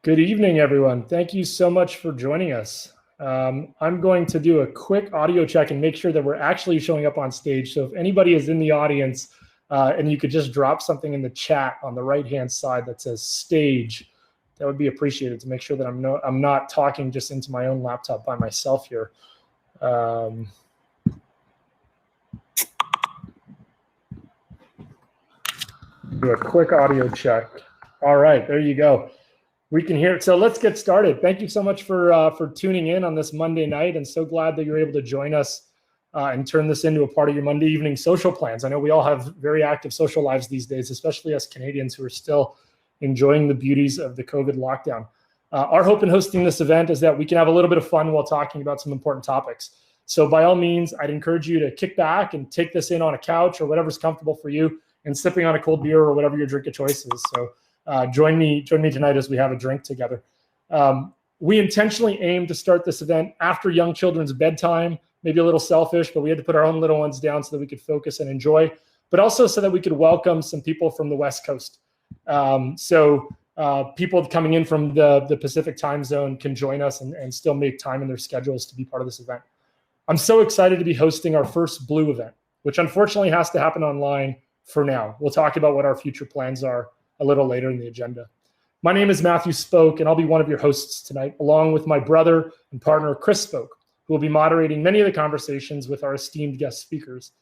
Good evening, everyone. Thank you so much for joining us. I'm going to do a quick audio check and make sure that we're actually showing up on stage. So if anybody is in the audience and you could just drop something in the chat on the right-hand side that says stage, that would be appreciated to make sure that I'm not talking just into my own laptop by myself here. Do a quick audio check. All right, there you go. We can hear it. So let's get started. Thank you so much for tuning in on this Monday night, and so glad that you're able to join us and turn this into a part of your Monday evening social plans. I know we all have very active social lives these days, especially us Canadians who are still enjoying the beauties of the COVID lockdown. Our hope in hosting this event is that we can have a little bit of fun while talking about some important topics. So by all means, I'd encourage you to kick back and take this in on a couch or whatever's comfortable for you, and sipping on a cold beer or whatever your drink of choice is. So join me tonight as we have a drink together. We intentionally aim to start this event after young children's bedtime, maybe a little selfish, but we had to put our own little ones down so that we could focus and enjoy, but also so that we could welcome some people from the West Coast. People coming in from the Pacific time zone can join us and still make time in their schedules to be part of this event. I'm so excited to be hosting our first Blue event, which unfortunately has to happen online for now. We'll talk about what our future plans are a little later in the agenda. My name is Matthew Spoke, and I'll be one of your hosts tonight, along with my brother and partner, Chris Spoke, who will be moderating many of the conversations with our esteemed guest speakers.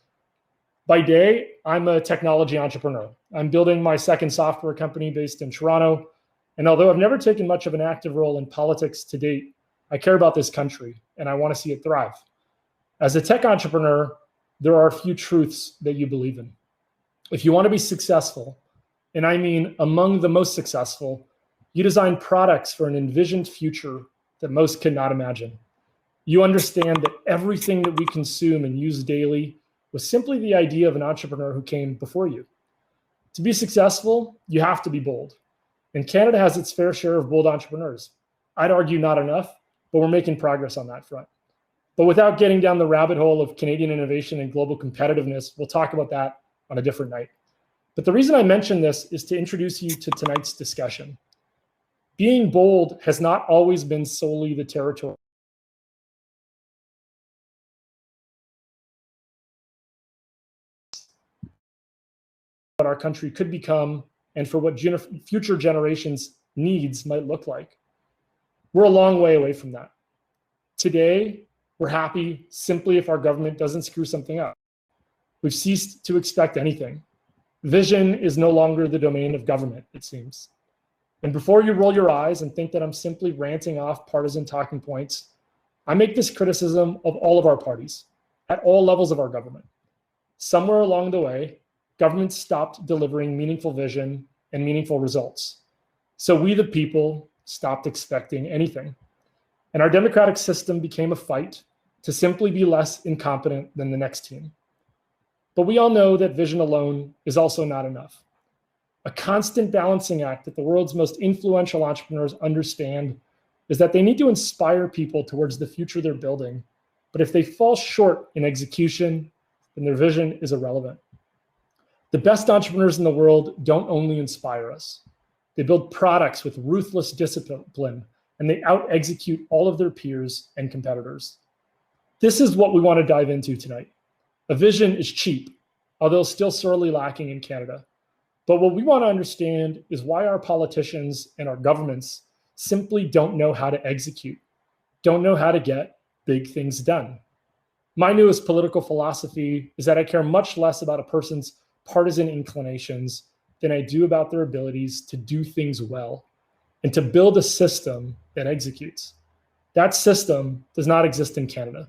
By day, I'm a technology entrepreneur. I'm building my second software company based in Toronto, and although I've never taken much of an active role in politics to date, I care about this country, and I want to see it thrive. As a tech entrepreneur, there are a few truths that you believe in. If you want to be successful, and I mean among the most successful, you design products for an envisioned future that most cannot imagine. You understand that everything that we consume and use daily was simply the idea of an entrepreneur who came before you. To be successful, you have to be bold. And Canada has its fair share of bold entrepreneurs. I'd argue not enough, but we're making progress on that front. But without getting down the rabbit hole of Canadian innovation and global competitiveness, we'll talk about that on a different night. But the reason I mention this is to introduce you to tonight's discussion. Being bold has not always been solely the territory what our country could become and for what future generations' needs might look like. We're a long way away from that. Today, we're happy simply if our government doesn't screw something up. We've ceased to expect anything. Vision is no longer the domain of government, it seems. And before you roll your eyes and think that I'm simply ranting off partisan talking points, I make this criticism of all of our parties, at all levels of our government. Somewhere along the way, government stopped delivering meaningful vision and meaningful results. So we, the people, stopped expecting anything. And our democratic system became a fight to simply be less incompetent than the next team. But we all know that vision alone is also not enough. A constant balancing act that the world's most influential entrepreneurs understand is that they need to inspire people towards the future they're building. But if they fall short in execution, then their vision is irrelevant. The best entrepreneurs in the world don't only inspire us. They build products with ruthless discipline, and they out-execute all of their peers and competitors. This is what we want to dive into tonight. A vision is cheap, although still sorely lacking in Canada. But what we want to understand is why our politicians and our governments simply don't know how to execute, don't know how to get big things done. My newest political philosophy is that I care much less about a person's partisan inclinations than I do about their abilities to do things well and to build a system that executes. That system does not exist in Canada,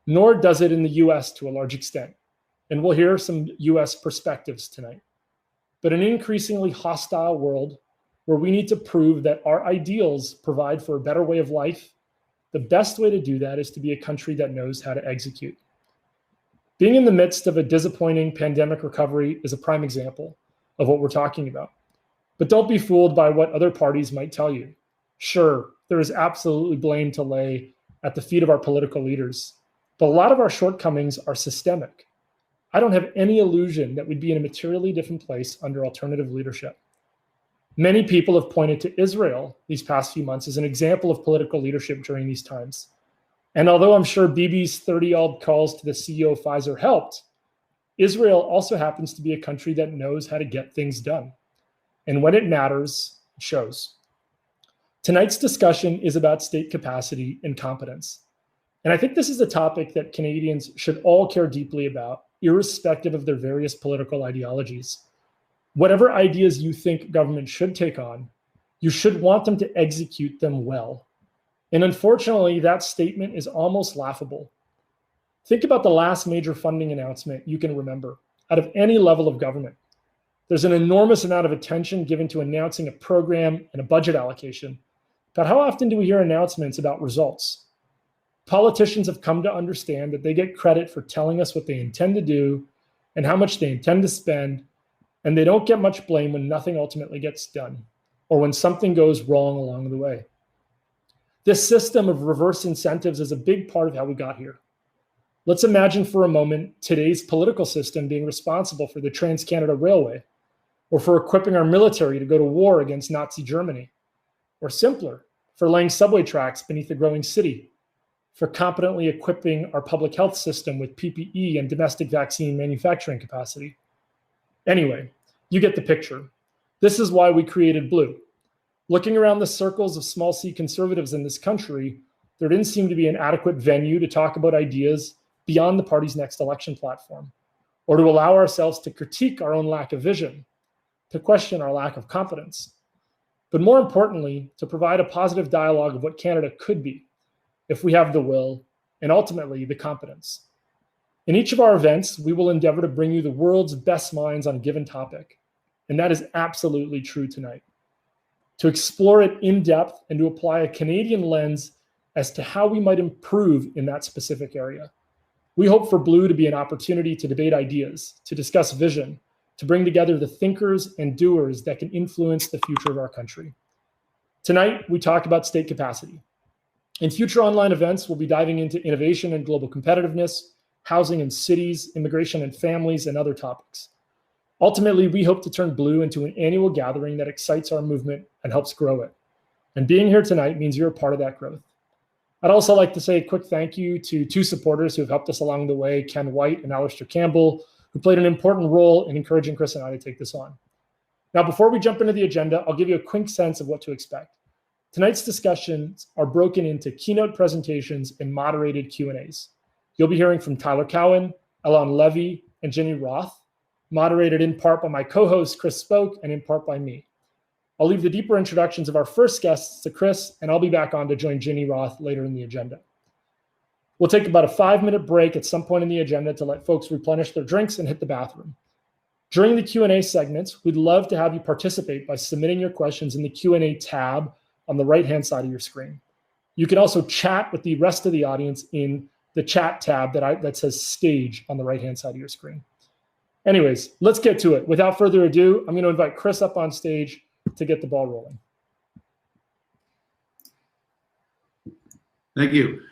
nor does it in the US to a large extent. And we'll hear some US perspectives tonight. But an increasingly hostile world where we need to prove that our ideals provide for a better way of life, the best way to do that is to be a country that knows how to execute. Being in the midst of a disappointing pandemic recovery is a prime example of what we're talking about. But don't be fooled by what other parties might tell you. Sure, there is absolutely blame to lay at the feet of our political leaders, but a lot of our shortcomings are systemic. I don't have any illusion that we'd be in a materially different place under alternative leadership. Many people have pointed to Israel these past few months as an example of political leadership during these times. And although I'm sure Bibi's 30-odd calls to the CEO of Pfizer helped, Israel also happens to be a country that knows how to get things done. And when it matters, it shows. Tonight's discussion is about state capacity and competence. And I think this is a topic that Canadians should all care deeply about, irrespective of their various political ideologies. Whatever ideas you think government should take on, you should want them to execute them well. And unfortunately, that statement is almost laughable. Think about the last major funding announcement you can remember out of any level of government. There's an enormous amount of attention given to announcing a program and a budget allocation. But how often do we hear announcements about results? Politicians have come to understand that they get credit for telling us what they intend to do and how much they intend to spend, and they don't get much blame when nothing ultimately gets done or when something goes wrong along the way. This system of reverse incentives is a big part of how we got here. Let's imagine for a moment today's political system being responsible for the Trans-Canada Railway, or for equipping our military to go to war against Nazi Germany, or simpler, for laying subway tracks beneath a growing city, for competently equipping our public health system with PPE and domestic vaccine manufacturing capacity. Anyway, you get the picture. This is why we created Blue. Looking around the circles of small c conservatives in this country, there didn't seem to be an adequate venue to talk about ideas beyond the party's next election platform, or to allow ourselves to critique our own lack of vision, to question our lack of competence, but more importantly, to provide a positive dialogue of what Canada could be if we have the will and ultimately the competence. In each of our events, we will endeavor to bring you the world's best minds on a given topic, and that is absolutely true tonight. To explore it in depth and to apply a Canadian lens as to how we might improve in that specific area. We hope for Blue to be an opportunity to debate ideas, to discuss vision, to bring together the thinkers and doers that can influence the future of our country. Tonight, we talk about state capacity. In future online events, we'll be diving into innovation and global competitiveness, housing and cities, immigration and families, and other topics. Ultimately, we hope to turn Blue into an annual gathering that excites our movement and helps grow it. And being here tonight means you're a part of that growth. I'd also like to say a quick thank you to two supporters who have helped us along the way, Ken White and Alistair Campbell, who played an important role in encouraging Chris and I to take this on. Now, before we jump into the agenda, I'll give you a quick sense of what to expect. Tonight's discussions are broken into keynote presentations and moderated Q&As. You'll be hearing from Tyler Cowen, Alon Levy, and Ginny Roth, moderated in part by my co-host Chris Spoke and in part by me. I'll leave the deeper introductions of our first guests to Chris, and I'll be back on to join Ginny Roth later in the agenda. We'll take about a 5-minute break at some point in the agenda to let folks replenish their drinks and hit the bathroom. During the Q&A segments, we'd love to have you participate by submitting your questions in the Q&A tab on the right-hand side of your screen. You can also chat with the rest of the audience in the chat tab that says stage on the right-hand side of your screen. Anyways, let's get to it. Without further ado, I'm going to invite Chris up on stage to get the ball rolling. Thank you.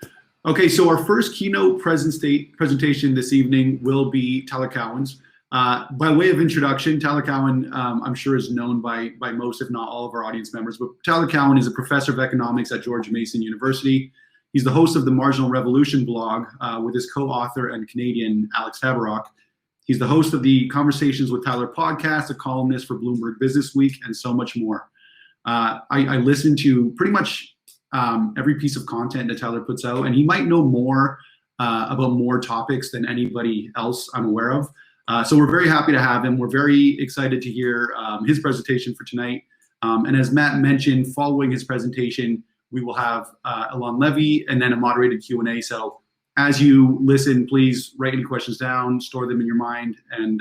Okay, so our first keynote presentation this evening will be Tyler Cowen's. By way of introduction, Tyler Cowen, I'm sure is known by most, if not all, of our audience members, but Tyler Cowen is a professor of economics at George Mason University. He's the host of the Marginal Revolution blog with his co-author and Canadian Alex Tabarrok. He's the host of the Conversations with Tyler podcast, a columnist for Bloomberg Business Week, and so much more. I listen to pretty much every piece of content that Tyler puts out, and he might know more about more topics than anybody else I'm aware of. So we're very happy to have him. We're very excited to hear his presentation for tonight. And as Matt mentioned, following his presentation, we will have Alon Levy and then a moderated Q&A. So as you listen, please write any questions down, store them in your mind. And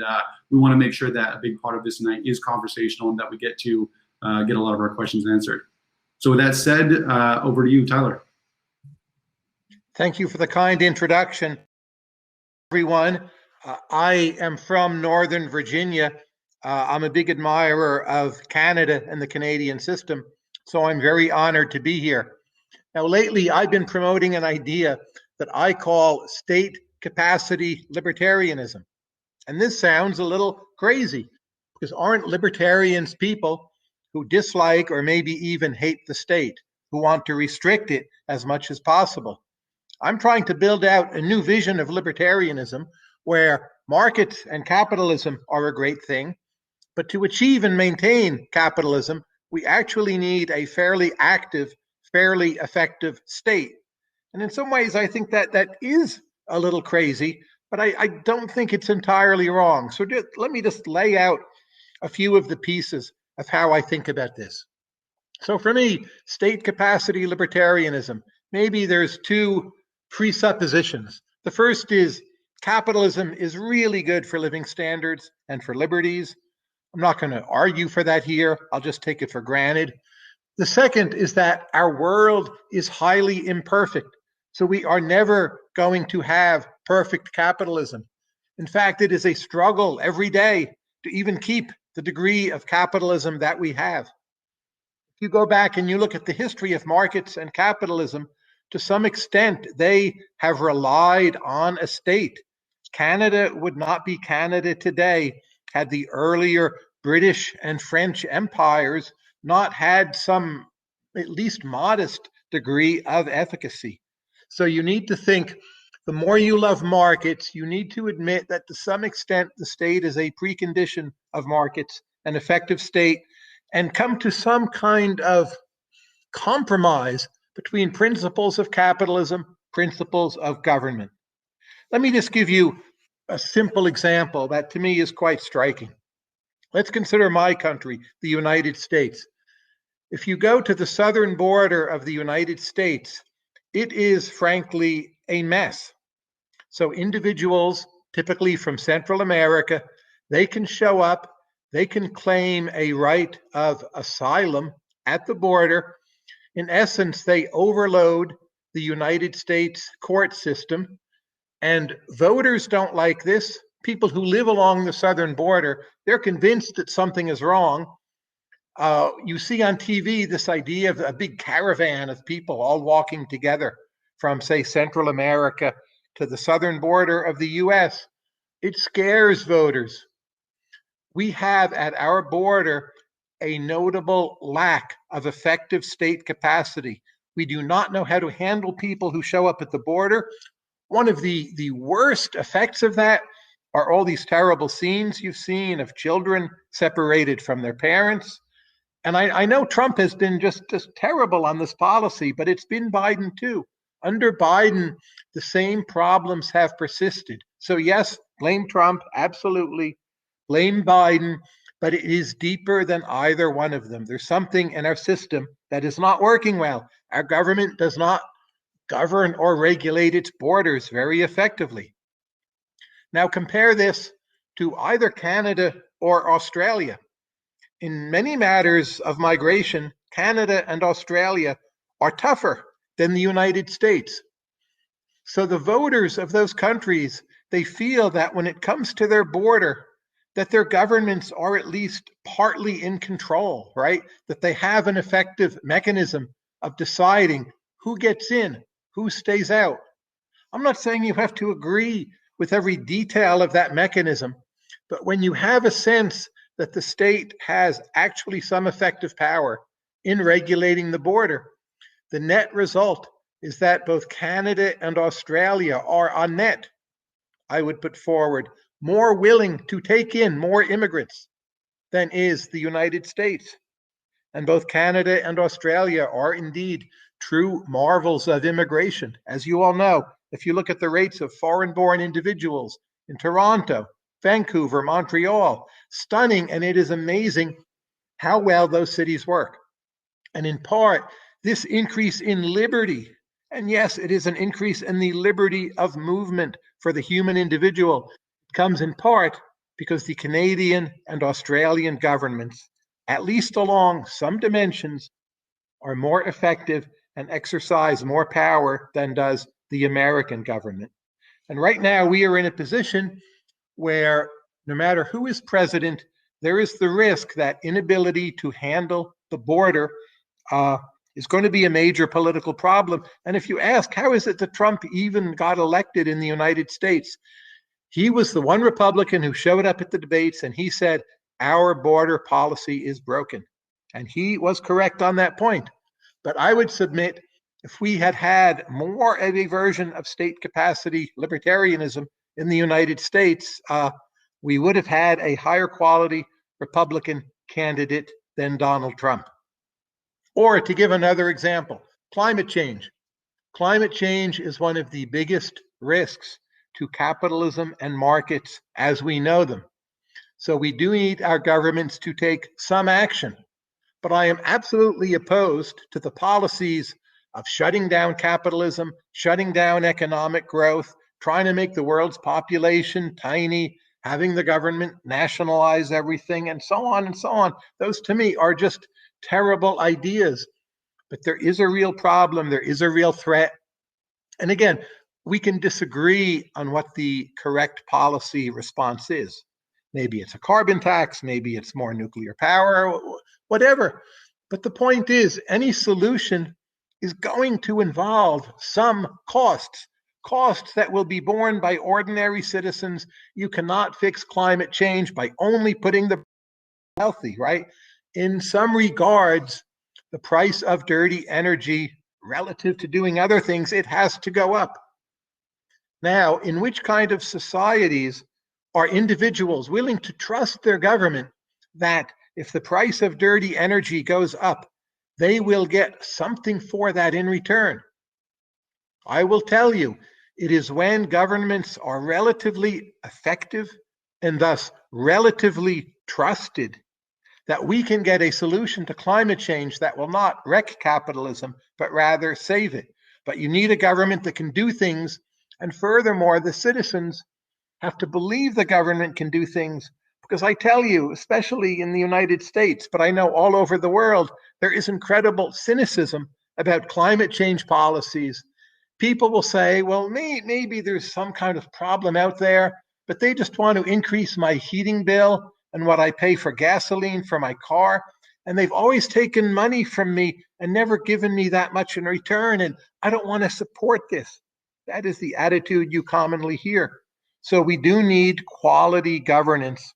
we want to make sure that a big part of this tonight is conversational and that we get to get a lot of our questions answered. So with that said, over to you, Tyler. Thank you for the kind introduction, everyone. I am from Northern Virginia. I'm a big admirer of Canada and the Canadian system, so I'm very honored to be here. Now, lately, I've been promoting an idea that I call state capacity libertarianism. And this sounds a little crazy, because aren't libertarians people who dislike or maybe even hate the state, who want to restrict it as much as possible. I'm trying to build out a new vision of libertarianism where markets and capitalism are a great thing, but to achieve and maintain capitalism, we actually need a fairly active, fairly effective state. And in some ways, I think that that is a little crazy, but I don't think it's entirely wrong. So let me just lay out a few of the pieces of how I think about this. So for me, state capacity libertarianism, maybe there's two presuppositions. The first is capitalism is really good for living standards and for liberties. I'm not going to argue for that here. I'll just take it for granted. The second is that our world is highly imperfect. So we are never going to have perfect capitalism. In fact, it is a struggle every day to even keep the degree of capitalism that we have. If you go back and you look at the history of markets and capitalism, to some extent, they have relied on a state. Canada would not be Canada today had the earlier British and French empires not had some at least modest degree of efficacy. So you need to think, the more you love markets, you need to admit that to some extent the state is a precondition of markets, an effective state, and come to some kind of compromise between principles of capitalism, principles of government. Let me just give you a simple example that to me is quite striking. Let's consider my country, the United States. If you go to the southern border of the United States, it is frankly a mess. So individuals, typically from Central America, they can show up, they can claim a right of asylum at the border. In essence, they overload the United States court system, and voters don't like this. People who live along the southern border, they're convinced that something is wrong. You see on TV this idea of a big caravan of people all walking together from, say, Central America to the southern border of the US. It scares voters. We have at our border a notable lack of effective state capacity. We do not know how to handle people who show up at the border. One of the worst effects of that are all these terrible scenes you've seen of children separated from their parents. And I know Trump has been just terrible on this policy, but it's been Biden too. Under Biden, the same problems have persisted. So yes, blame Trump, absolutely. Blame Biden, but it is deeper than either one of them. There's something in our system that is not working well. Our government does not govern or regulate its borders very effectively. Now compare this to either Canada or Australia. In many matters of migration, Canada and Australia are tougher than the United States. So the voters of those countries, they feel that when it comes to their border, that their governments are at least partly in control, right? That they have an effective mechanism of deciding who gets in, who stays out. I'm not saying you have to agree with every detail of that mechanism, but when you have a sense that the state has actually some effective power in regulating the border, the net result is that both Canada and Australia are on net, I would put forward, more willing to take in more immigrants than is the United States. And both Canada and Australia are indeed true marvels of immigration. As you all know, if you look at the rates of foreign-born individuals in Toronto, Vancouver, Montreal, stunning, and it is amazing how well those cities work. And in part, this increase in liberty, and yes, it is an increase in the liberty of movement for the human individual, comes in part because the Canadian and Australian governments, at least along some dimensions, are more effective and exercise more power than does the American government. And right now we are in a position where no matter who is president, there is the risk that inability to handle the border is going to be a major political problem. And if you ask, how is it that Trump even got elected in the United States? He was the one Republican who showed up at the debates and he said, our border policy is broken. And he was correct on that point. But I would submit if we had had more of a version of state capacity libertarianism in the United States, we would have had a higher quality Republican candidate than Donald Trump. Or to give another example, climate change. Climate change is one of the biggest risks to capitalism and markets as we know them. So we do need our governments to take some action. But I am absolutely opposed to the policies of shutting down capitalism, shutting down economic growth, trying to make the world's population tiny, having the government nationalize everything, and so on and so on. Those to me are just terrible ideas. But there is a real problem, there is a real threat. And again, we can disagree on what the correct policy response is. Maybe it's a carbon tax, maybe it's more nuclear power, whatever. But the point is, any solution is going to involve some costs that will be borne by ordinary citizens. You cannot fix climate change by only putting the healthy, right? In some regards, the price of dirty energy relative to doing other things, it has to go up. Now, in which kind of societies are individuals willing to trust their government that if the price of dirty energy goes up, they will get something for that in return? I will tell you, it is when governments are relatively effective and thus relatively trusted that we can get a solution to climate change that will not wreck capitalism, but rather save it. But you need a government that can do things. And furthermore, the citizens have to believe the government can do things. Because I tell you, especially in the United States, but I know all over the world, there is incredible cynicism about climate change policies. People will say, well, maybe there's some kind of problem out there, but they just want to increase my heating bill and what I pay for gasoline for my car. And they've always taken money from me and never given me that much in return. And I don't want to support this. That is the attitude you commonly hear. So we do need quality governance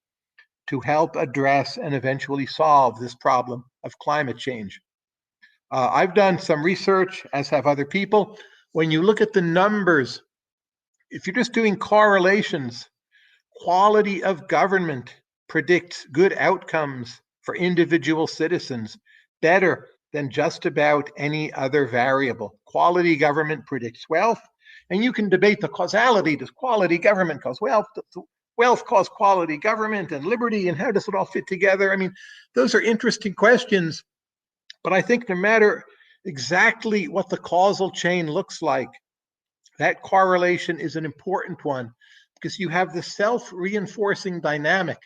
to help address and eventually solve this problem of climate change. I've done some research, as have other people. When you look at the numbers, if you're just doing correlations, quality of government predicts good outcomes for individual citizens better than just about any other variable. Quality government predicts wealth, and you can debate the causality. Does quality government cause wealth? Does wealth cause quality government and liberty? And how does it all fit together? I mean, those are interesting questions, but I think no matter exactly what the causal chain looks like, that correlation is an important one because you have the self-reinforcing dynamic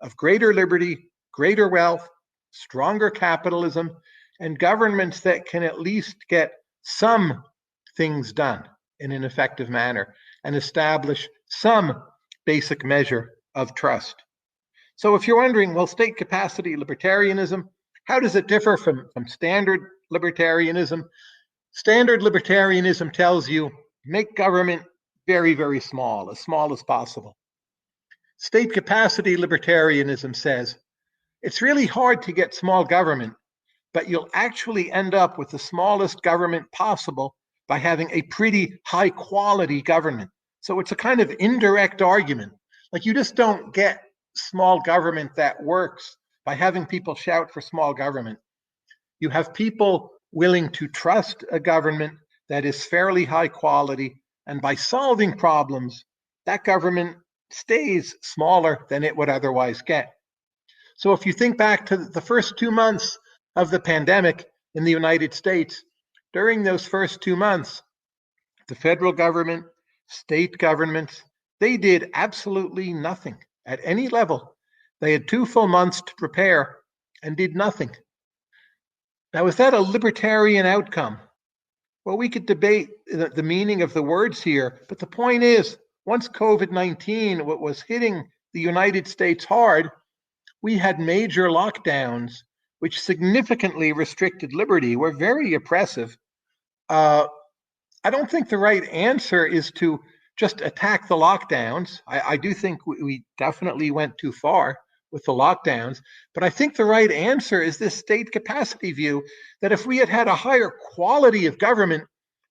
of greater liberty, greater wealth, stronger capitalism, and governments that can at least get some things done in an effective manner and establish some basic measure of trust. So if you're wondering, well, state capacity libertarianism, how does it differ from standard libertarianism? Standard libertarianism tells you make government very, very small as possible. State capacity libertarianism says it's really hard to get small government, but you'll actually end up with the smallest government possible by having a pretty high quality government. So it's a kind of indirect argument. Like you just don't get small government that works by having people shout for small government. You have people willing to trust a government that is fairly high quality, and by solving problems, that government stays smaller than it would otherwise get. So if you think back to the first 2 months of the pandemic in the United States, during those first 2 months, the federal government, state governments, they did absolutely nothing at any level. They had 2 full months to prepare and did nothing. Now, is that a libertarian outcome? Well, we could debate the meaning of the words here, but the point is, once COVID-19 was hitting the United States hard, we had major lockdowns, which significantly restricted liberty, were very oppressive. I don't think the right answer is to just attack the lockdowns. I do think we definitely went too far with the lockdowns. But I think the right answer is this state capacity view, that if we had had a higher quality of government,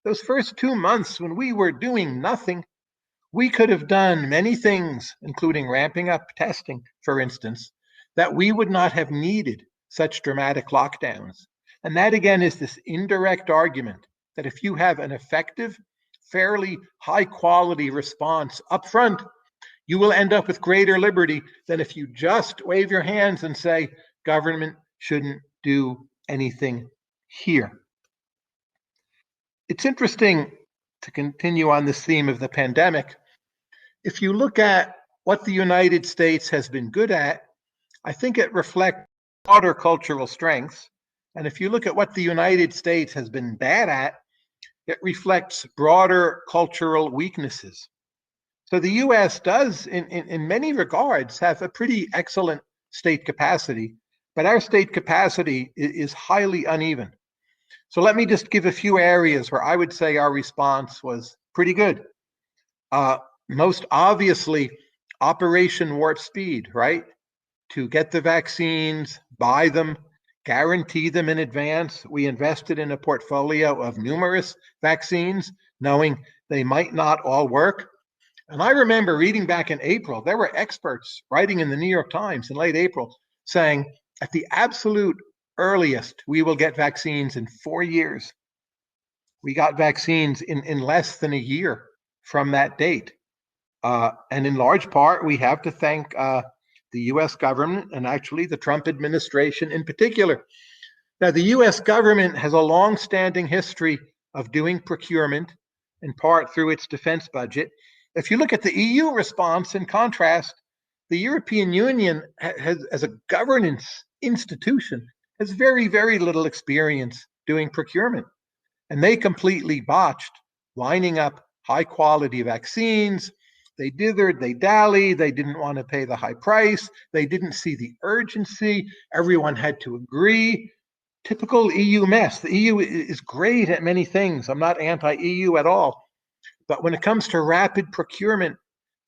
those first 2 months when we were doing nothing, we could have done many things, including ramping up testing, for instance, that we would not have needed such dramatic lockdowns. And that, again, is this indirect argument that if you have an effective, fairly high quality response up front, you will end up with greater liberty than if you just wave your hands and say, government shouldn't do anything here. It's interesting to continue on this theme of the pandemic. If you look at what the United States has been good at, I think it reflects broader cultural strengths. And if you look at what the United States has been bad at, it reflects broader cultural weaknesses. So the US does, in many regards, have a pretty excellent state capacity, but our state capacity is highly uneven. So let me just give a few areas where I would say our response was pretty good. Most obviously, Operation Warp Speed, right? To get the vaccines, buy them, guarantee them in advance. We invested in a portfolio of numerous vaccines, knowing they might not all work. And I remember reading back in April, there were experts writing in the New York Times in late April saying, at the absolute earliest, we will get vaccines in 4 years. We got vaccines in less than a year from that date. And in large part, we have to thank the US government, and actually the Trump administration in particular. Now, the US government has a long-standing history of doing procurement, in part through its defense budget. If you look at the EU response, in contrast, the European Union has, as a governance institution, has very, very little experience doing procurement. And they completely botched lining up high-quality vaccines. They dithered, they dallied, they didn't want to pay the high price, they didn't see the urgency, everyone had to agree. Typical EU mess. The EU is great at many things. I'm not anti-EU at all. But when it comes to rapid procurement,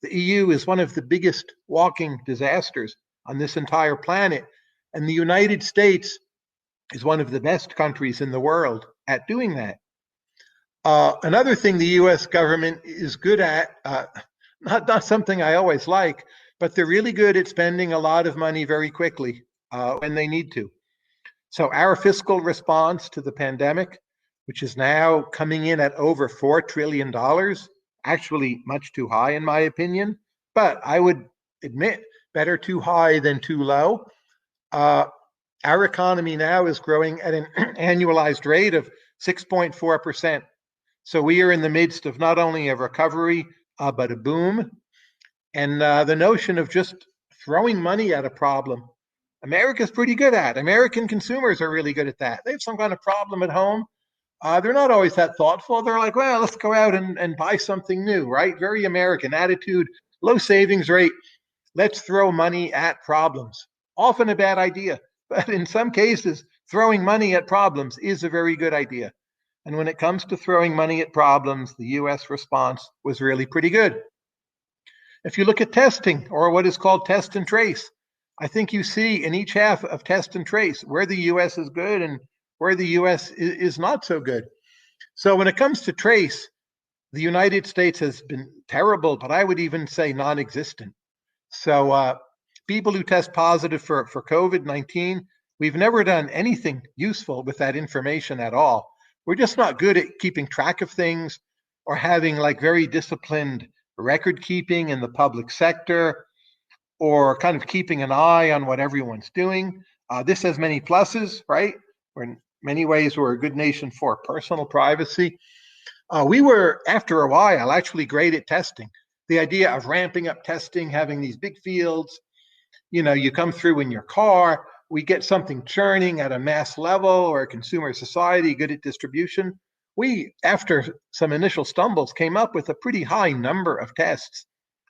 the EU is one of the biggest walking disasters on this entire planet. And the United States is one of the best countries in the world at doing that. Another thing the US government is good at, not something I always like, but they're really good at spending a lot of money very quickly when they need to. So our fiscal response to the pandemic, which is now coming in at over $4 trillion, actually much too high in my opinion, but I would admit better too high than too low. Our economy now is growing at an annualized rate of 6.4%. So we are in the midst of not only a recovery, but a boom. And the notion of just throwing money at a problem, America's pretty good at. American consumers are really good at that. They have some kind of problem at home. They're not always that thoughtful. They're like, well, let's go out and buy something new, right? Very American attitude, low savings rate. Let's throw money at problems. Often a bad idea, but in some cases, throwing money at problems is a very good idea. And when it comes to throwing money at problems, the US response was really pretty good. If you look at testing, or what is called test and trace, I think you see in each half of test and trace where the US is good and where the US is not so good. So when it comes to trace, the United States has been terrible, but I would even say non-existent. So people who test positive for COVID-19, we've never done anything useful with that information at all. We're just not good at keeping track of things or having like very disciplined record keeping in the public sector, or kind of keeping an eye on what everyone's doing. This has many pluses, right? In many ways, we're a good nation for personal privacy. We were, after a while, actually great at testing. The idea of ramping up testing, having these big fields, you come through in your car, we get something churning at a mass level, or a consumer society good at distribution. We, after some initial stumbles, came up with a pretty high number of tests.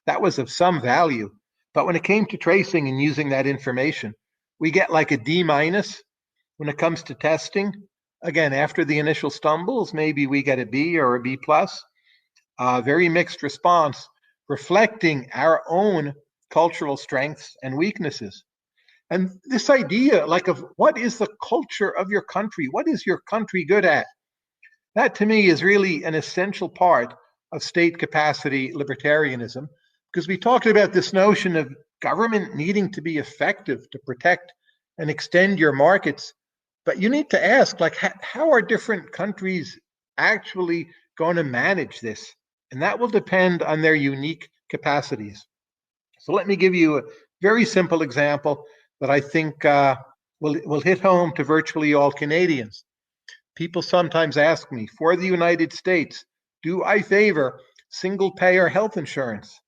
That was of some value. But when it came to tracing and using that information, we get like a D- when it comes to testing. Again, after the initial stumbles, maybe we get a B or a B+. Very mixed response, reflecting our own cultural strengths and weaknesses. And this idea, like, of what is the culture of your country? What is your country good at? That to me is really an essential part of state capacity libertarianism, because we talked about this notion of government needing to be effective to protect and extend your markets. But you need to ask, like, how are different countries actually going to manage this? And that will depend on their unique capacities. So let me give you a very simple example that I think will hit home to virtually all Canadians. People sometimes ask me, for the United States, do I favor single-payer health insurance?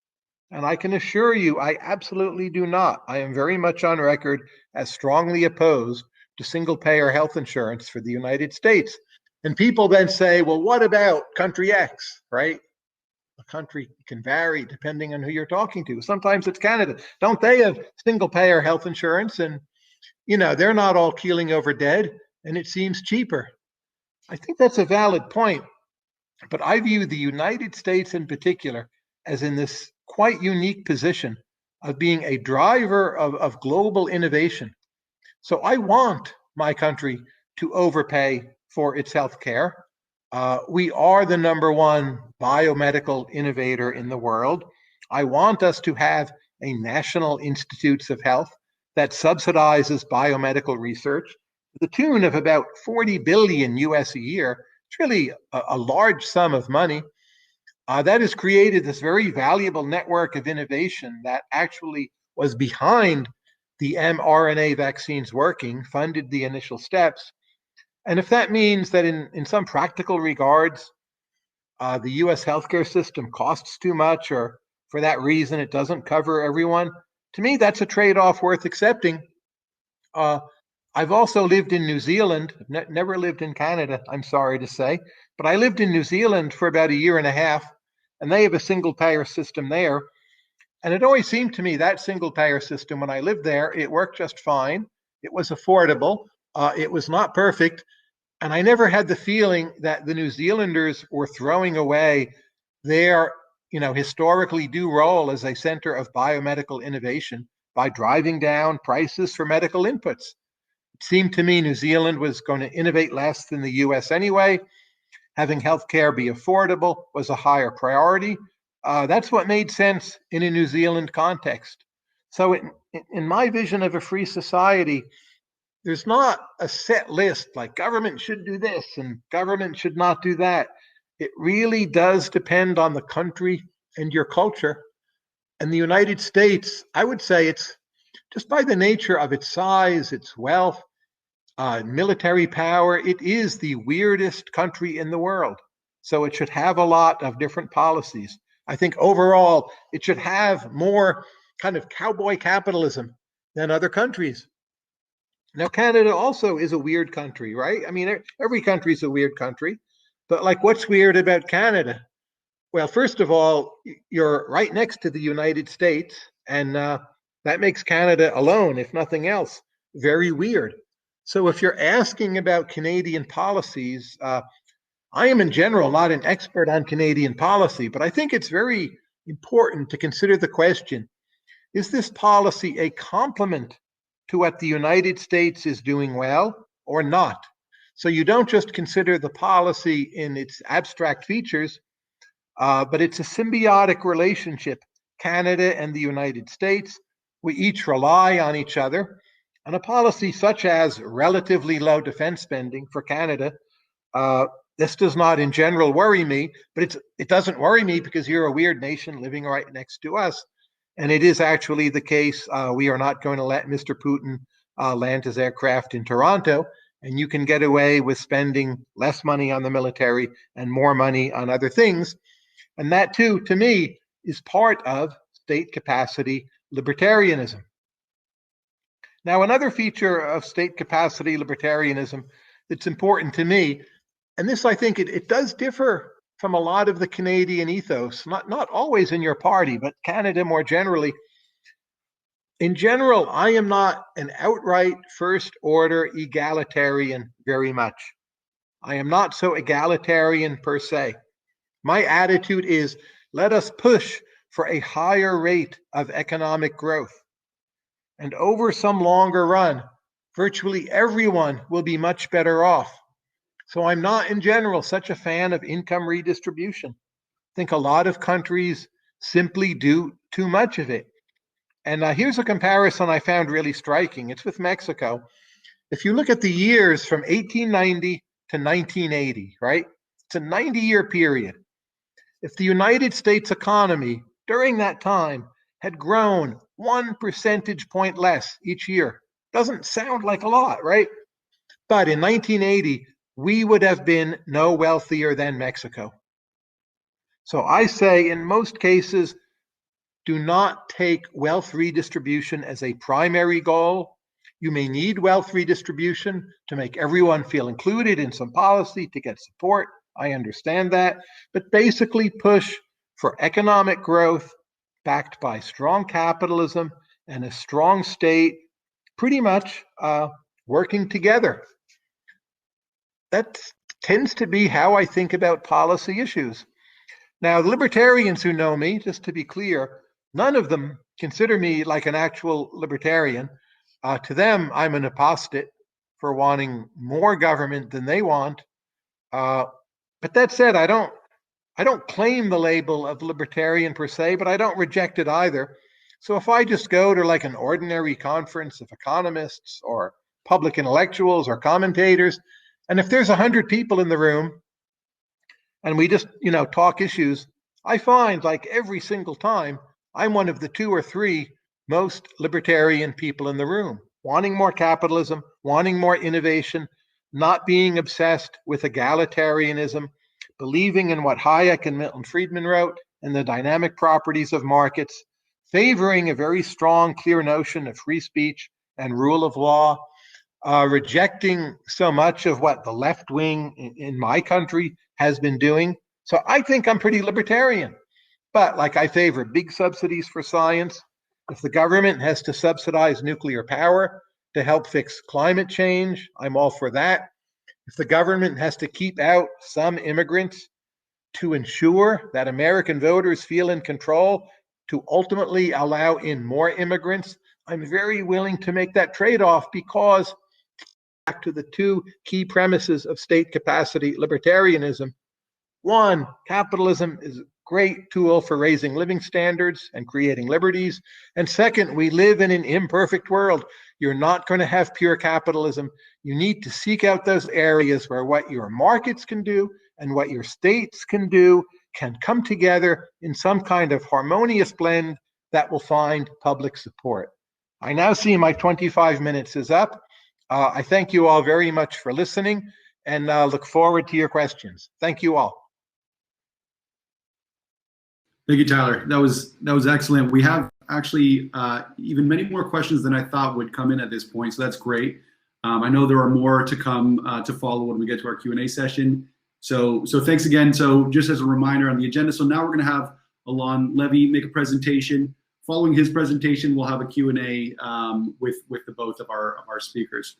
And I can assure you, I absolutely do not. I am very much on record as strongly opposed to single-payer health insurance for the United States. And people then say, well, what about country X, right? A country can vary depending on who you're talking to. Sometimes it's Canada. Don't they have single-payer health insurance? And, they're not all keeling over dead, and it seems cheaper. I think that's a valid point, but I view the United States in particular as in this quite unique position of being a driver of global innovation. So I want my country to overpay for its health care. We are the number one biomedical innovator in the world. I want us to have a national institutes of health that subsidizes biomedical research to the tune of about 40 billion US a year. It's really a large sum of money. That has created this very valuable network of innovation that actually was behind the mRNA vaccines working, funded the initial steps. And if that means that in some practical regards, the US healthcare system costs too much, or for that reason it doesn't cover everyone, to me, that's a trade-off worth accepting. I've also lived in New Zealand, never lived in Canada, I'm sorry to say, but I lived in New Zealand for about a year and a half, and they have a single-payer system there. And it always seemed to me that single-payer system, when I lived there, it worked just fine. It was affordable. It was not perfect. And I never had the feeling that the New Zealanders were throwing away their, historically due role as a center of biomedical innovation by driving down prices for medical inputs. It seemed to me New Zealand was going to innovate less than the US anyway. Having healthcare be affordable was a higher priority. That's what made sense in a New Zealand context. So in my vision of a free society, there's not a set list like government should do this and government should not do that. It really does depend on the country and your culture. And the United States, I would say, it's just by the nature of its size, its wealth, military power, it is the weirdest country in the world. So it should have a lot of different policies. I think overall, it should have more kind of cowboy capitalism than other countries. Now, Canada also is a weird country, right? I mean, every country is a weird country. But like, what's weird about Canada? Well, first of all, you're right next to the United States, and that makes Canada alone, if nothing else, very weird. So if you're asking about Canadian policies, I am in general not an expert on Canadian policy, but I think it's very important to consider the question, is this policy a complement to what the United States is doing well or not? So you don't just consider the policy in its abstract features, but it's a symbiotic relationship, Canada and the United States. We each rely on each other. And a policy such as relatively low defense spending for Canada, this does not in general worry me, but it doesn't worry me because you're a weird nation living right next to us. And it is actually the case, we are not going to let Mr. Putin land his aircraft in Toronto, and you can get away with spending less money on the military and more money on other things. And that too, to me, is part of state capacity libertarianism. Now, another feature of state capacity libertarianism that's important to me, and this I think it does differ from a lot of the Canadian ethos, not always in your party, but Canada more generally. In general, I am not an outright first order egalitarian very much. I am not so egalitarian per se. My attitude is, let us push for a higher rate of economic growth. And over some longer run, virtually everyone will be much better off. So I'm not in general such a fan of income redistribution. I think a lot of countries simply do too much of it. And here's a comparison I found really striking. It's with Mexico. If you look at the years from 1890 to 1980, right? It's a 90-year period. If the United States economy during that time had grown 1 percentage point less each year, doesn't sound like a lot, right? But in 1980, we would have been no wealthier than Mexico. So I say in most cases, do not take wealth redistribution as a primary goal. You may need wealth redistribution to make everyone feel included in some policy to get support. I understand that. But basically push for economic growth backed by strong capitalism and a strong state pretty much working together. That tends to be how I think about policy issues. Now, the libertarians who know me, just to be clear, none of them consider me like an actual libertarian. To them, I'm an apostate for wanting more government than they want. But that said, I don't claim the label of libertarian per se, but I don't reject it either. So if I just go to like an ordinary conference of economists or public intellectuals or commentators, and if there's 100 people in the room and we just, talk issues, I find like every single time I'm one of the 2 or 3 most libertarian people in the room, wanting more capitalism, wanting more innovation, not being obsessed with egalitarianism, believing in what Hayek and Milton Friedman wrote and the dynamic properties of markets, favoring a very strong, clear notion of free speech and rule of law, rejecting so much of what the left wing in my country has been doing. So I think I'm pretty libertarian. But like I favor big subsidies for science. If the government has to subsidize nuclear power to help fix climate change, I'm all for that. If the government has to keep out some immigrants to ensure that American voters feel in control to ultimately allow in more immigrants, I'm very willing to make that trade-off because back to the 2 key premises of state capacity libertarianism. 1, capitalism is a great tool for raising living standards and creating liberties. And second, we live in an imperfect world. You're not going to have pure capitalism. You need to seek out those areas where what your markets can do and what your states can do can come together in some kind of harmonious blend that will find public support. I now see my 25 minutes is up. I thank you all very much for listening and look forward to your questions. Thank you all. Thank you, Tyler. That was excellent. We have actually even many more questions than I thought would come in at this point, so that's great. I know there are more to come to follow when we get to our Q&A session. So thanks again. So just as a reminder on the agenda, so now we're going to have Alon Levy make a presentation. Following his presentation, we'll have a Q&A with the both of our speakers.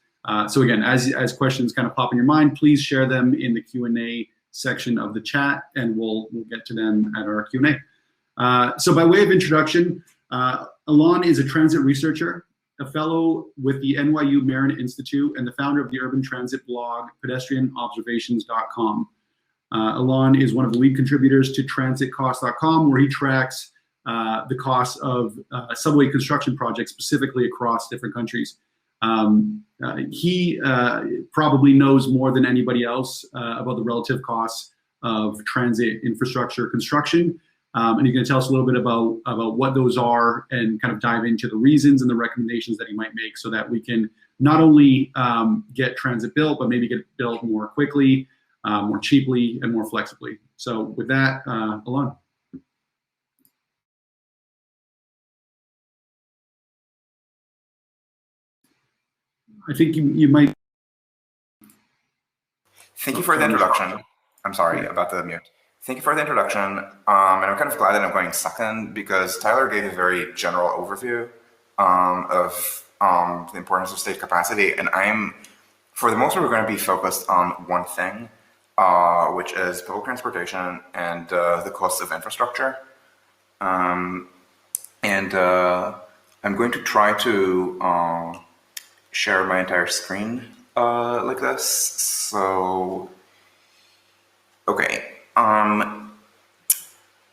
So again, as questions kind of pop in your mind, please share them in the Q&A section of the chat, and we'll get to them at our Q&A. So by way of introduction, Alon is a transit researcher, a fellow with the NYU Marin Institute, and the founder of the urban transit blog, pedestrianobservations.com. Alon is one of the lead contributors to transitcost.com, where he tracks the costs of subway construction projects, specifically across different countries. He probably knows more than anybody else about the relative costs of transit infrastructure construction. And he's going to tell us a little bit about what those are and kind of dive into the reasons and the recommendations that he might make so that we can not only get transit built, but maybe get it built more quickly, more cheaply, and more flexibly. So with that, Alon. I think you might. Thank you for the introduction. I'm sorry about the mute. Thank you for the introduction. And I'm kind of glad that I'm going second because Tyler gave a very general overview of the importance of state capacity. And for the most part, we're going to be focused on one thing, which is public transportation and the costs of infrastructure. I I'm going to try to share my entire screen like this. So, okay.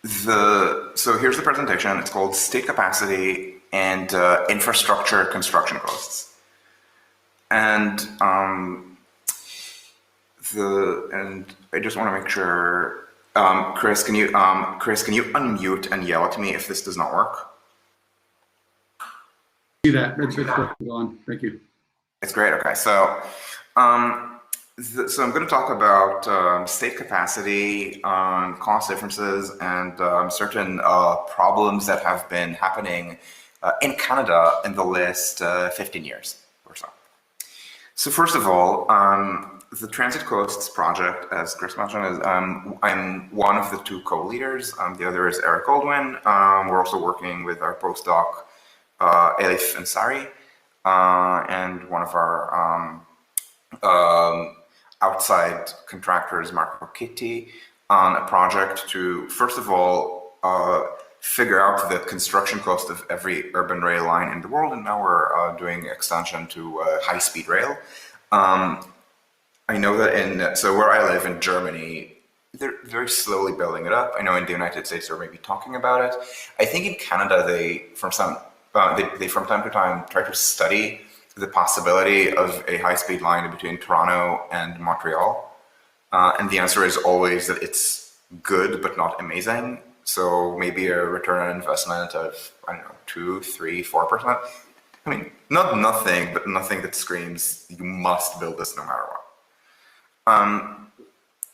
So here's the presentation. It's called State Capacity and Infrastructure Construction Costs. And I just want to make sure, Chris, can you unmute and yell at me if this does not work? Do that. That's on. Thank you. It's great. Okay, so so I'm going to talk about state capacity, cost differences, and certain problems that have been happening in Canada in the last 15 years or so. So first of all, the Transit Coasts project, as Chris mentioned, is I'm one of the two co-leaders. The other is Eric Goldwyn. We're also working with our postdoc, Elif Ansari, and one of our outside contractors, Marco Kitty, on a project to, first of all, figure out the construction cost of every urban rail line in the world, and now we're doing extension to high-speed rail. I know that so where I live in Germany, they're very slowly building it up. I know in the United States they're maybe talking about it. I think in Canada they from time to time try to study the possibility of a high-speed line between Toronto and Montreal. And the answer is always that it's good, but not amazing. So maybe a return on investment of, I don't know, 2, 3, 4%. I mean, not nothing, but nothing that screams, you must build this no matter what.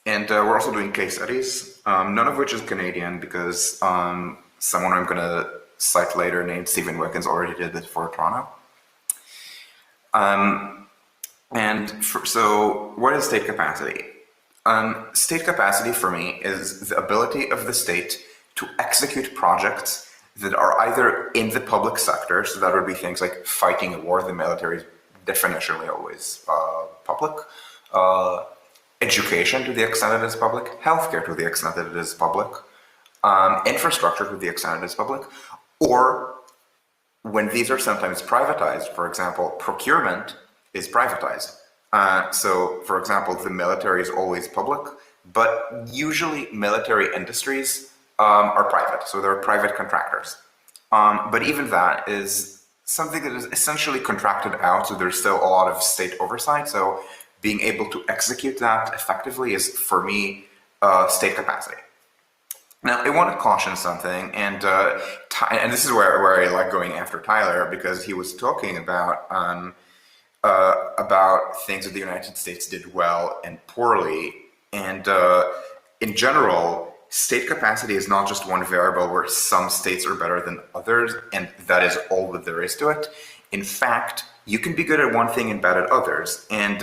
And we're also doing case studies, none of which is Canadian because someone I'm going to cite later named Stephen Wickens already did it for Toronto. So what is state capacity? State capacity for me is the ability of the state to execute projects that are either in the public sector, so that would be things like fighting a war, the military is definitionally always public, education to the extent it is public, healthcare to the extent that it is public, infrastructure to the extent it is public, or when these are sometimes privatized, for example, procurement is privatized. So, for example, the military is always public, but usually military industries are private, so they're private contractors. But even that is something that is essentially contracted out, so there's still a lot of state oversight. So being able to execute that effectively is, for me, state capacity. Now, I want to caution something, and this is where I like going after Tyler, because he was talking about things that the United States did well and poorly. And in general, state capacity is not just one variable where some states are better than others, and that is all that there is to it. In fact, you can be good at one thing and bad at others. And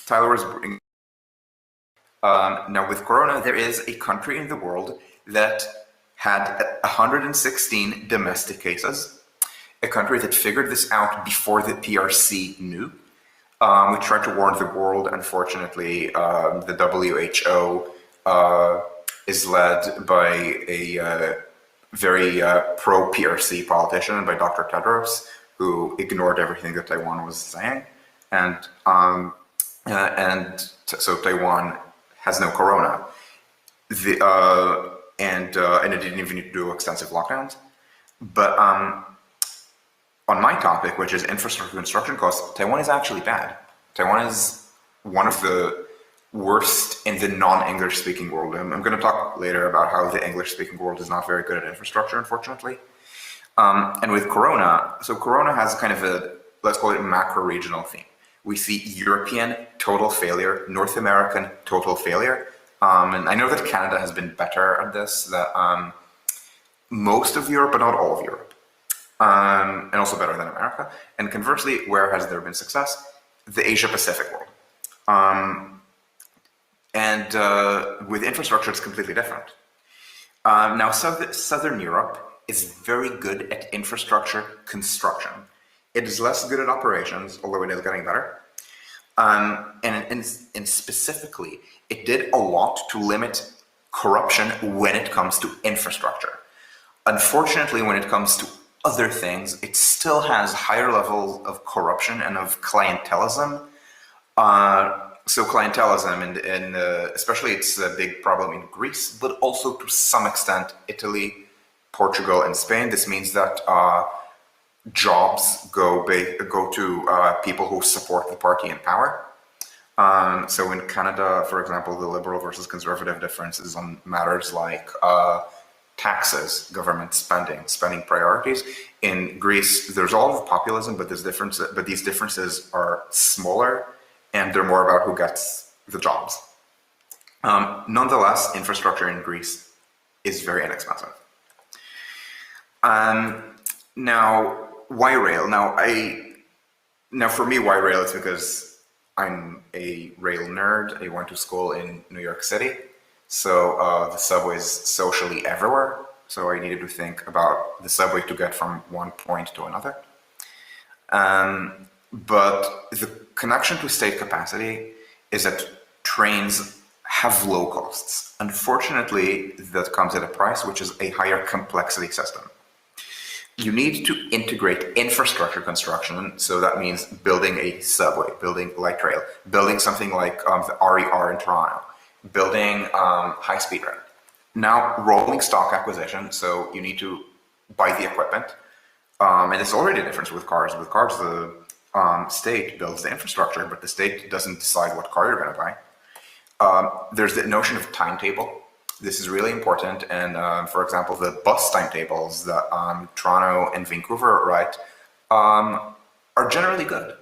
Tyler was bringing now with Corona, there is a country in the world that had 116 domestic cases, a country that figured this out before the PRC knew. We tried to warn the world. Unfortunately, the WHO is led by a very pro-PRC politician, by Dr. Tedros, who ignored everything that Taiwan was saying. And so Taiwan has no corona. And it didn't even need to do extensive lockdowns. But on my topic, which is infrastructure construction costs, Taiwan is actually bad. Taiwan is one of the worst in the non-English speaking world. I'm going to talk later about how the English speaking world is not very good at infrastructure, unfortunately. And with Corona, so Corona has kind of a, let's call it macro regional theme. We see European total failure, North American total failure. And I know that Canada has been better at this, that most of Europe, but not all of Europe. And also better than America. And conversely, where has there been success? The Asia Pacific world. With infrastructure, it's completely different. Now, Southern Europe is very good at infrastructure construction. It is less good at operations, although it is getting better. And specifically, it did a lot to limit corruption when it comes to infrastructure. Unfortunately, when it comes to other things, it still has higher levels of corruption and of clientelism. So clientelism, and especially it's a big problem in Greece, but also to some extent Italy, Portugal, and Spain. This means that jobs go to people who support the party in power. So in Canada, for example, the liberal versus conservative difference is on matters like taxes, government spending priorities. In Greece, there's all of populism, but these differences are smaller, and they're more about who gets the jobs. Nonetheless, infrastructure in Greece is very inexpensive. Now, why rail? Now for me, why rail is because I'm a rail nerd. I went to school in New York City, so the subway is socially everywhere. So I needed to think about the subway to get from one point to another. But the connection to state capacity is that trains have low costs. Unfortunately, that comes at a price, which is a higher complexity system. You need to integrate infrastructure construction, so that means building a subway, building light rail, building something like the RER in Toronto, building high-speed rail. Now, rolling stock acquisition, so you need to buy the equipment, and it's already a difference with cars. With cars, the state builds the infrastructure, but the state doesn't decide what car you're going to buy. There's the notion of timetable. This is really important, and for example, the bus timetables that Toronto and Vancouver write are generally good.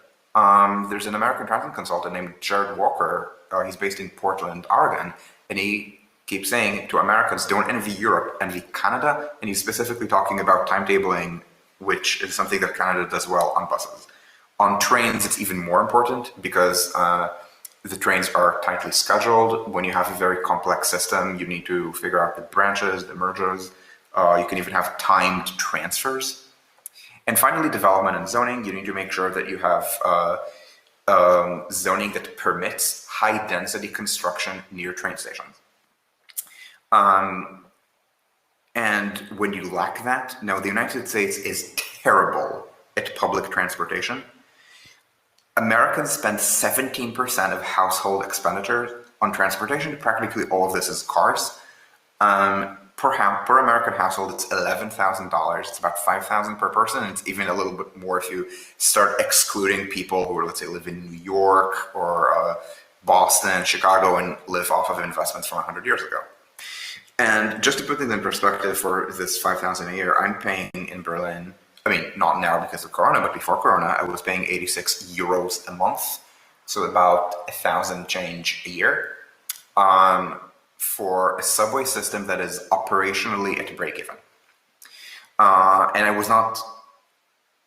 There's an American transit consultant named Jared Walker. He's based in Portland, Oregon, and he keeps saying to Americans, don't envy Europe, envy Canada, and he's specifically talking about timetabling, which is something that Canada does well on buses. On trains, it's even more important because the trains are tightly scheduled. When you have a very complex system, you need to figure out the branches, the mergers. You can even have timed transfers. And finally, development and zoning. You need to make sure that you have zoning that permits high density construction near train stations. And when you lack that, now the United States is terrible at public transportation. Americans spend 17% of household expenditure on transportation. Practically all of this is cars. Per American household, it's $11,000. It's about $5,000 per person. And it's even a little bit more if you start excluding people who, let's say, live in New York or Boston, Chicago, and live off of investments from 100 years ago. And just to put things in perspective, for this $5,000 a year, I'm paying in Berlin. I mean, not now because of Corona, but before Corona, I was paying 86 euros a month, so about 1,000 change a year, for a subway system that is operationally at break-even. And I was not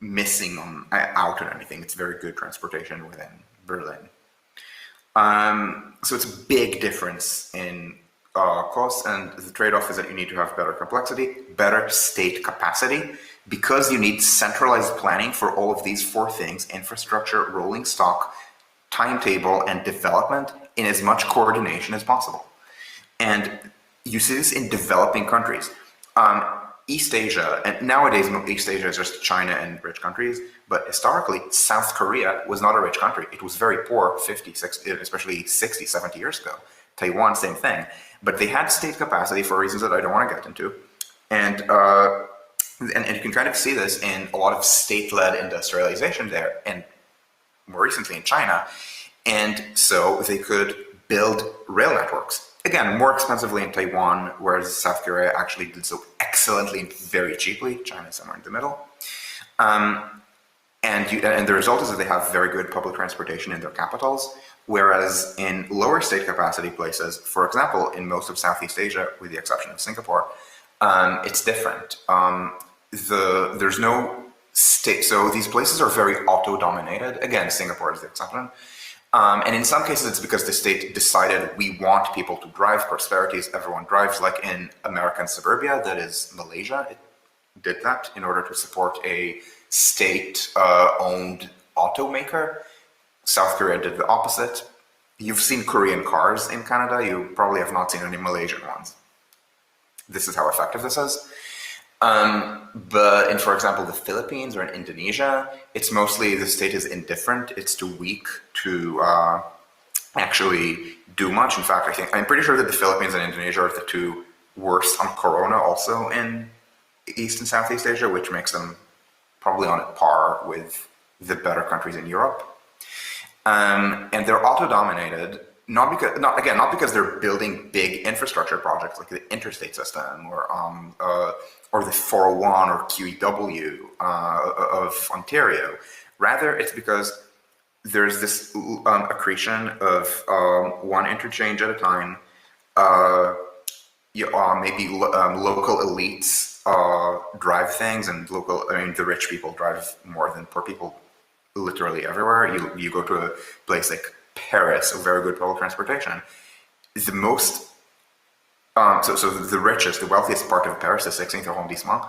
missing out on anything. It's very good transportation within Berlin. So it's a big difference in costs, and the trade-off is that you need to have better complexity, better state capacity, because you need centralized planning for all of these four things: infrastructure, rolling stock, timetable, and development, in as much coordination as possible. And you see this in developing countries. East Asia, and nowadays East Asia is just China and rich countries, but historically South Korea was not a rich country. It was very poor 50, 60, especially 60, 70 years ago. Taiwan, same thing. But they had state capacity for reasons that I don't want to get into. And you can kind of see this in a lot of state-led industrialization there, and more recently in China. And so they could build rail networks. Again, more expensively in Taiwan, whereas South Korea actually did so excellently and very cheaply. China is somewhere in the middle. And the result is that they have very good public transportation in their capitals, whereas in lower state capacity places, for example, in most of Southeast Asia, with the exception of Singapore, it's different. There's no state, so these places are very auto-dominated. Again, Singapore is the exception. And in some cases, it's because the state decided we want people to drive. Prosperities, everyone drives, like in American suburbia, that is Malaysia. It did that in order to support a state-owned automaker. South Korea did the opposite. You've seen Korean cars in Canada. You probably have not seen any Malaysian ones. This is how effective this is. But in, for example, the Philippines or in Indonesia, it's mostly the state is indifferent. It's too weak to actually do much. In fact, I'm pretty sure that the Philippines and Indonesia are the two worst on corona also in East and Southeast Asia, which makes them probably on par with the better countries in Europe. And they're auto-dominated, not because they're building big infrastructure projects like the interstate system or the 401 or QEW of Ontario. Rather, it's because there's this accretion of one interchange at a time. Maybe local elites drive things, and the rich people drive more than poor people literally everywhere. You go to a place like Paris, a very good public transportation. The most, so the richest, the wealthiest part of Paris, the 16th arrondissement,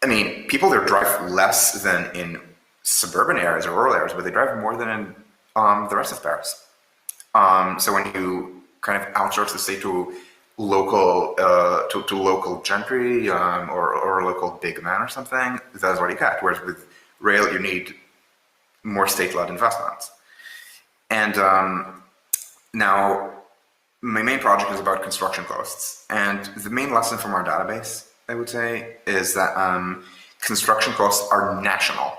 I mean, people there drive less than in suburban areas or rural areas, but they drive more than in the rest of Paris. So when you kind of outsource the state to local gentry or a local big man or something, that's what you get. Whereas with rail, you need more state-led investments. And now my main project is about construction costs. And the main lesson from our database, I would say, is that construction costs are national.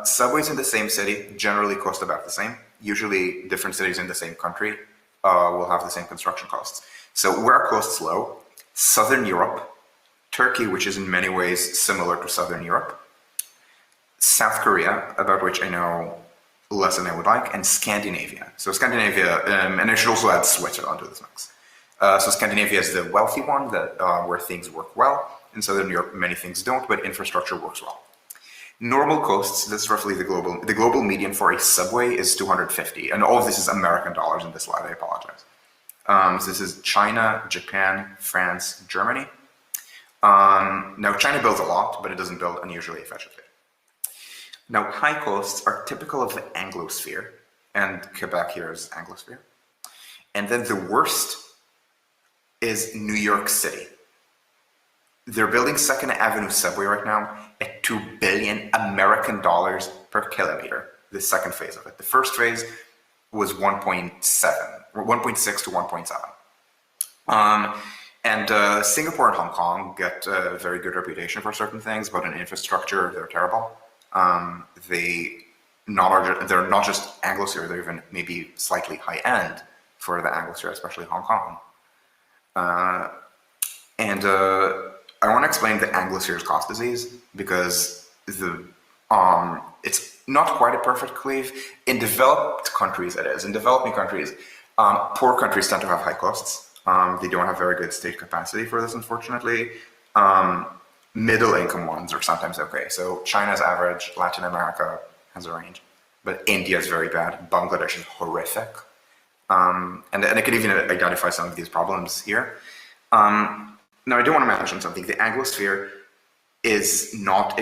Subways in the same city generally cost about the same. Usually different cities in the same country will have the same construction costs. So where are costs low? Southern Europe, Turkey, which is in many ways similar to Southern Europe, South Korea, about which I know less than I would like, and Scandinavia. So Scandinavia, and I should also add Switzerland to this mix. So Scandinavia is the wealthy one, where things work well. In Southern Europe, many things don't, but infrastructure works well. Normal costs, this is roughly the global median for a subway is 250, and all of this is American dollars in this slide, I apologize. So this is China, Japan, France, Germany. Now China builds a lot, but it doesn't build unusually efficiently. Now high costs are typical of the Anglosphere, and Quebec here is Anglosphere. And then the worst is New York City. They're building 2nd Avenue subway right now at $2 billion American dollars per kilometer, the second phase of it. The first phase was 1.6 to 1.7. And Singapore and Hong Kong get a very good reputation for certain things, but in infrastructure, they're terrible. They're not just Anglosphere, they're even maybe slightly high end for the Anglosphere, especially Hong Kong. I want to explain the Anglosphere's cost disease because it's not quite a perfect cleave. In developed countries, it is. In developing countries, poor countries tend to have high costs. They don't have very good state capacity for this, unfortunately. Middle income ones are sometimes okay. So China's average, Latin America has a range, but India is very bad. Bangladesh is horrific. And I can even identify some of these problems here. Now I do want to mention something. The Anglosphere is not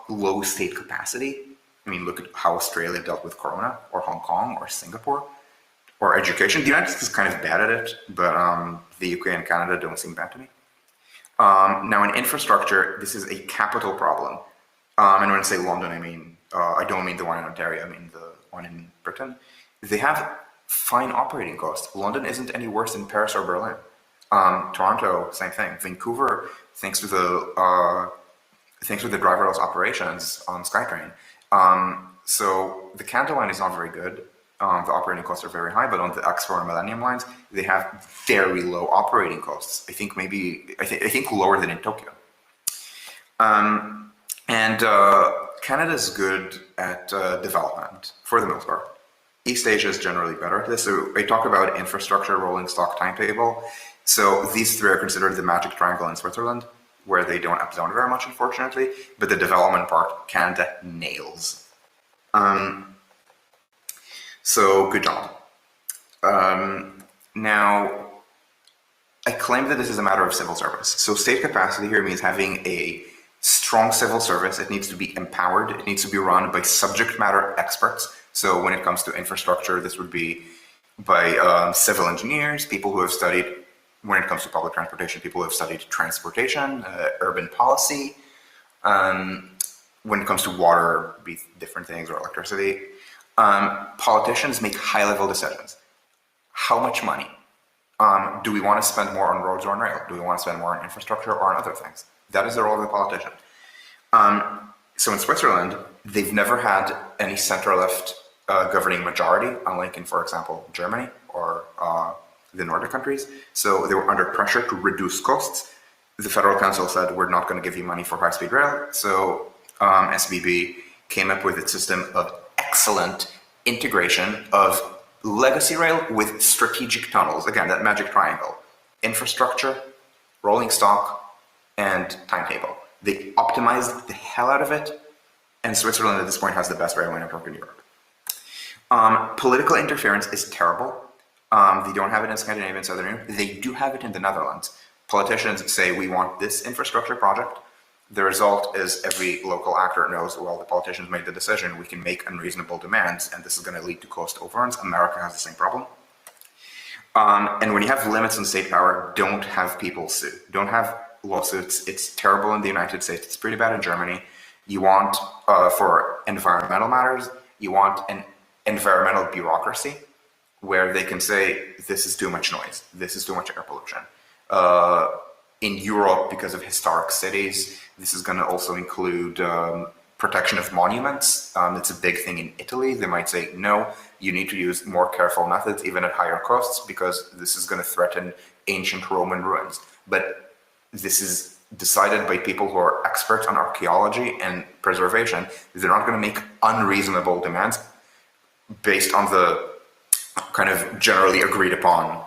low state capacity. I mean, look at how Australia dealt with Corona, or Hong Kong, or Singapore, or education. The United States is kind of bad at it, but the UK and Canada don't seem bad to me. Now in infrastructure, this is a capital problem. And when I say London, I mean, I don't mean the one in Ontario, I mean the one in Britain. They have fine operating costs. London isn't any worse than Paris or Berlin. Toronto, same thing. Vancouver, thanks to the driverless operations on SkyTrain. So the Canada line is not very good. The operating costs are very high, but on the X4 and Millennium lines, they have very low operating costs. I think lower than in Tokyo. Canada is good at development for the most part. East Asia is generally better at this. So I talk about infrastructure, rolling stock timetable. So these three are considered the magic triangle in Switzerland, where they don't upzone very much, unfortunately, but the development part, Canada nails. So good job. Now, I claim that this is a matter of civil service. So state capacity here means having a strong civil service. It needs to be empowered. It needs to be run by subject matter experts. So when it comes to infrastructure, this would be by civil engineers, people who have studied when it comes to public transportation, people who have studied transportation, urban policy. When it comes to water, be different things, or electricity, politicians make high-level decisions. How much money? Do we want to spend more on roads or on rail? Do we want to spend more on infrastructure or on other things? That is the role of the politician. So in Switzerland, they've never had any center-left governing majority, unlike in, for example, Germany or the Nordic countries. So they were under pressure to reduce costs. The federal council said, we're not going to give you money for high-speed rail. So SBB came up with its system of excellent integration of legacy rail with strategic tunnels. Again, that magic triangle: infrastructure, rolling stock, and timetable. They optimized the hell out of it, and Switzerland at this point has the best railway network in Europe. Political interference is terrible. They don't have it in Scandinavia and Southern Europe. They do have it in the Netherlands. Politicians say, we want this infrastructure project. The result is every local actor knows, well, the politicians made the decision, we can make unreasonable demands, and this is going to lead to cost overruns. America has the same problem. And when you have limits on state power, don't have people sue. Don't have lawsuits. It's terrible in the United States. It's pretty bad in Germany. You want, for environmental matters, you want an environmental bureaucracy where they can say, this is too much noise. This is too much air pollution. In Europe, because of historic cities, this is going to also include protection of monuments. It's a big thing in Italy. They might say, no, you need to use more careful methods, even at higher costs, because this is going to threaten ancient Roman ruins. But this is decided by people who are experts on archaeology and preservation. They're not going to make unreasonable demands based on the kind of generally agreed upon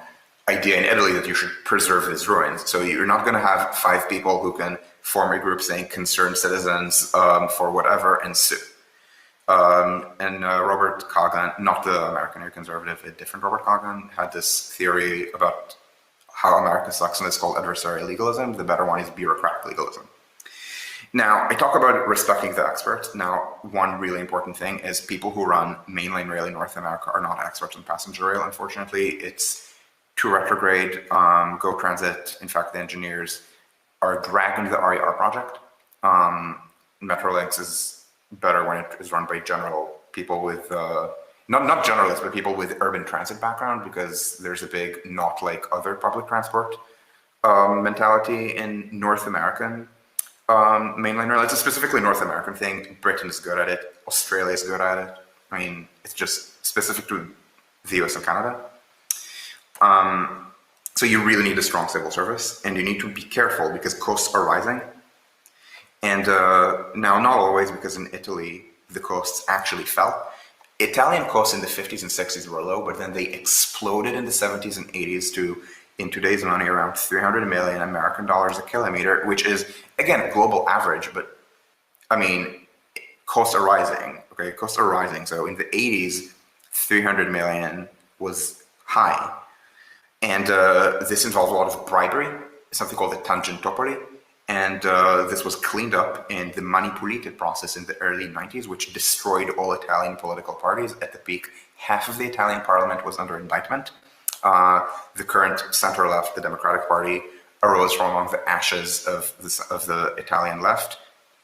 idea in Italy that you should preserve these ruins. So you're not going to have 5 people who can form a group saying concerned citizens for whatever and sue. Robert Kagan, not the American New Conservative, a different Robert Kagan, had this theory about how America sucks, and it's called adversarial legalism. The better one is bureaucratic legalism. Now, I talk about respecting the experts. Now, one really important thing is people who run mainline rail in North America are not experts on passenger rail, unfortunately. It's too retrograde. Go Transit, in fact, the engineers are dragging the RER project. Metrolinx is better when it is run by general people with, not generalists, but people with urban transit background, because there's a big not like other public transport mentality in North American mainline rail. It's a specifically North American thing. Britain is good at it. Australia is good at it. I mean, it's just specific to the US and Canada. So you really need a strong civil service, and you need to be careful because costs are rising. And now, not always, because in Italy, the costs actually fell. Italian costs in the 50s and 60s were low, but then they exploded in the 70s and 80s to, in today's money, around 300 million American dollars a kilometer, which is, again, global average, but I mean, costs are rising, okay? Costs are rising. So in the 80s, 300 million was high. And this involved a lot of bribery, something called the tangentopoli. And this was cleaned up in the Mani Pulite process in the early 90s, which destroyed all Italian political parties. At the peak, half of the Italian parliament was under indictment. The current center-left, the Democratic Party, arose from among the ashes of the Italian left.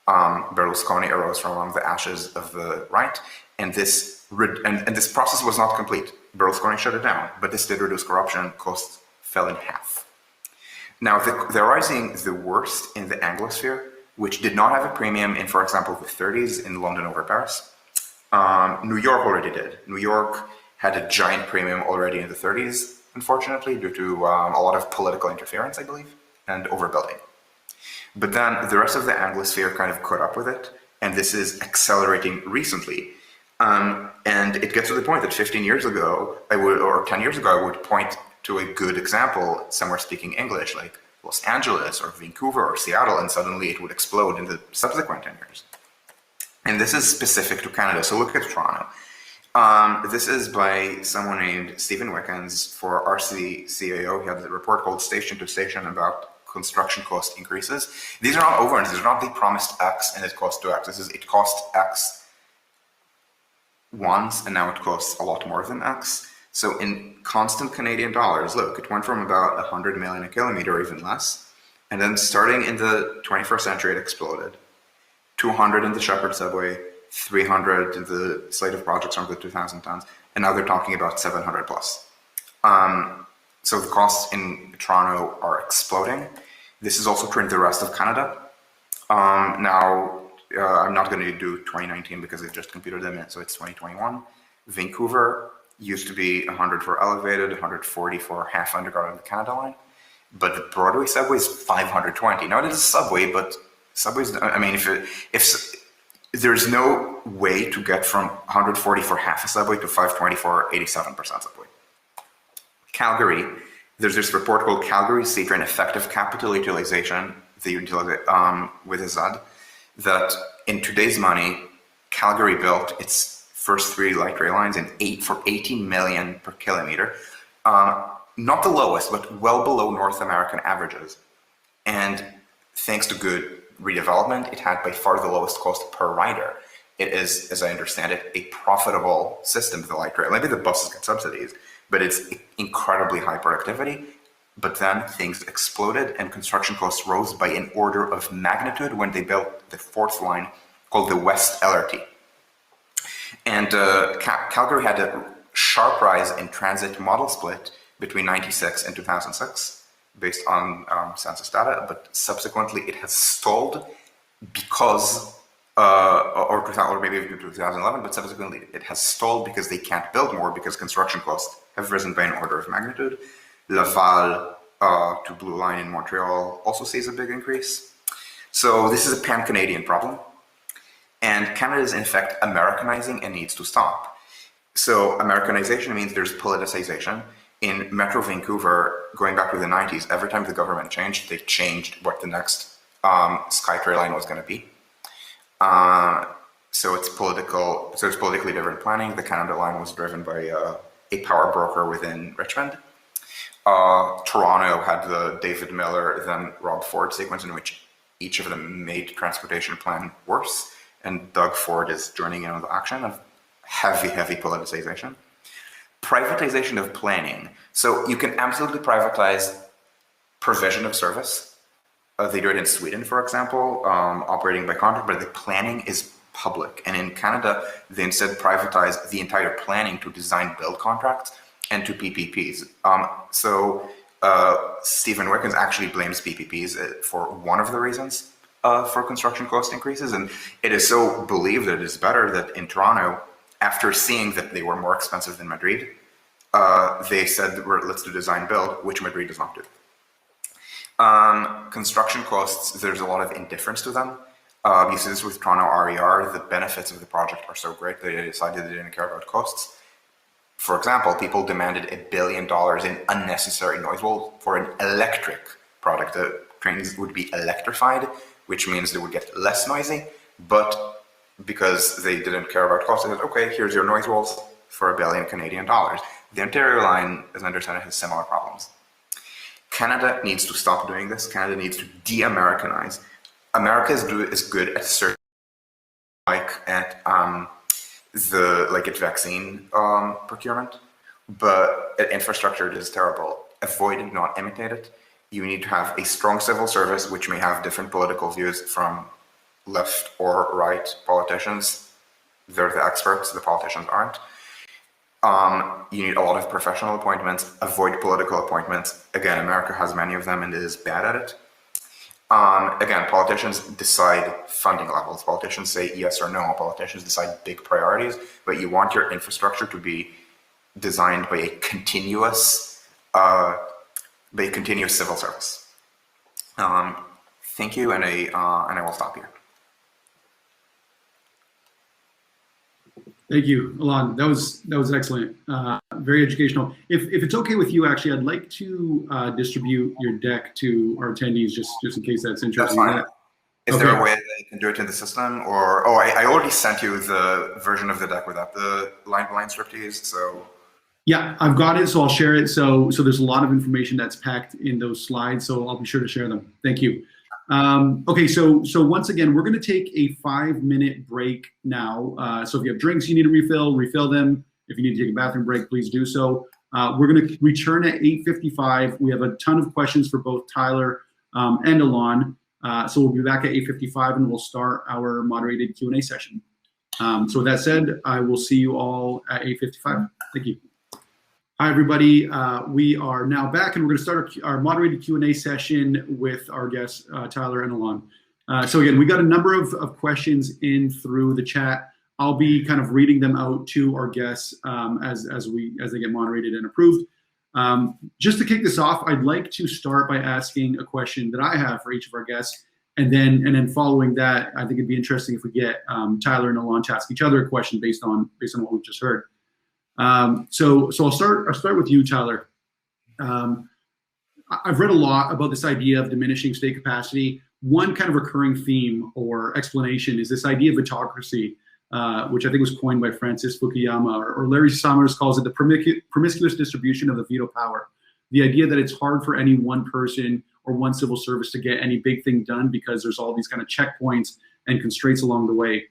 Berlusconi arose from among the ashes of the right. And this process was not complete. Berlusconi shut it down, but this did reduce corruption. Costs fell in half. Now, they're rising the worst in the Anglosphere, which did not have a premium in, for example, the 30s in London over Paris. New York already did. New York had a giant premium already in the 30s, unfortunately, due to a lot of political interference, I believe, and overbuilding. But then the rest of the Anglosphere kind of caught up with it, and this is accelerating recently. And it gets to the point that 15 years ago, or 10 years ago, I would point to a good example somewhere speaking English, like Los Angeles or Vancouver or Seattle, and suddenly it would explode in the subsequent 10 years. And this is specific to Canada. So look at Toronto. This is by someone named Stephen Wickens for RCCAO. He had a report called Station to Station about construction cost increases. These are not overruns. These are not they promised X and it cost 2X. This is it cost X once and now it costs a lot more than X. So in constant Canadian dollars, look, it went from about 100 million a kilometer or even less. And then starting in the 21st century, it exploded. 200 in the Shepherd subway, 300 in the slate of projects from the 2010s, and now they're talking about 700 plus. So the costs in Toronto are exploding. This is also true in the rest of Canada. Now, I'm not going to do 2019 because they just computed them in, so it's 2021. Vancouver used to be 100 for elevated, 140 for half underground on the Canada line, but the Broadway subway is 520. Now it is a subway, but subways, I mean, if there's no way to get from 140 for half a subway to 520 for 87% subway. Calgary, there's this report called Calgary Train Effective Capital Utilization, with a Z, that in today's money, Calgary built its first 3 light rail lines for 18 million per kilometer. Not the lowest, but well below North American averages. And thanks to good redevelopment, it had by far the lowest cost per rider. It is, as I understand it, a profitable system, the light rail. Maybe the buses get subsidies, but it's incredibly high productivity. But then things exploded and construction costs rose by an order of magnitude when they built the 4th line called the West LRT. And Calgary had a sharp rise in transit model split between 96 and 2006 based on census data, but subsequently it has stalled because, or maybe even 2011, but subsequently it has stalled because they can't build more because construction costs have risen by an order of magnitude. Laval to Blue Line in Montreal also sees a big increase. So this is a pan-Canadian problem. And Canada is in fact Americanizing and needs to stop. So Americanization means there's politicization. In Metro Vancouver, going back to the 90s, every time the government changed, they changed what the next SkyTrain line was going to be. So it's politically driven planning. The Canada line was driven by a power broker within Richmond. Toronto had the David Miller, then Rob Ford sequence in which each of them made transportation plan worse. And Doug Ford is joining in on the action of heavy politicization. Privatization of planning. So you can absolutely privatize provision of service. They do it in Sweden, for example, operating by contract, but the planning is public. And in Canada, they instead privatize the entire planning to design build contracts and to PPPs. Stephen Wickens actually blames PPPs for one of the reasons for construction cost increases. And it is so believed that it is better that in Toronto, after seeing that they were more expensive than Madrid, they said, let's do design build, which Madrid does not do. Construction costs, there's a lot of indifference to them. You see this with Toronto RER, the benefits of the project are so great that they decided they didn't care about costs. For example, people demanded $1 billion in unnecessary noise wall for an electric product. The trains would be electrified, which means they would get less noisy, but because they didn't care about costs, they said, okay, here's your noise walls for $1 billion Canadian dollars. The Ontario line, as I understand it, has similar problems. Canada needs to stop doing this. Canada needs to de-Americanize. America is good at certain, like at vaccine procurement, but at infrastructure it is terrible. Avoid it, not imitate it. You need to have a strong civil service, which may have different political views from left or right politicians. They're the experts, the politicians aren't. You need a lot of professional appointments, avoid political appointments. Again, America has many of them and is bad at it. Again, politicians decide funding levels. Politicians say yes or no. Politicians decide big priorities, but you want your infrastructure to be designed by a continuous civil service. Thank you, and I will stop here. Thank you, Alon. That was excellent. Very educational. If it's okay with you, actually, I'd like to distribute your deck to our attendees, just in case that's interesting. That's fine. Is there a way that you can do it in the system, or I already sent you the version of the deck without the line striptease. So yeah, I've got it, so I'll share it. So there's a lot of information that's packed in those slides, so I'll be sure to share them. Thank you. Okay, so once again, we're going to take a 5-minute break now. So if you have drinks you need to refill them, If you need to take a bathroom break, please do so. We're going to return at 8:55. We have a ton of questions for both Tyler and Alon. So we'll be back at 8:55 and we'll start our moderated Q&A session. So with that said, I will see you all at 8:55. Thank you. Hi, everybody. We are now back, and we're going to start our moderated Q&A session with our guests, Tyler and Alon. So again, we got a number of questions in through the chat. I'll be kind of reading them out to our guests as they get moderated and approved. Just to kick this off, I'd like to start by asking a question that I have for each of our guests, and then following that, I think it'd be interesting if we get Tyler and Alon to ask each other a question based on what we've just heard. So I'll start with you, Tyler. I've read a lot about this idea of diminishing state capacity. One kind of recurring theme or explanation is this idea of autocracy, which I think was coined by Francis Fukuyama, or Larry Summers calls it the promiscuous distribution of the veto power. The idea that it's hard for any one person or one civil service to get any big thing done because there's all these kind of checkpoints and constraints along the way.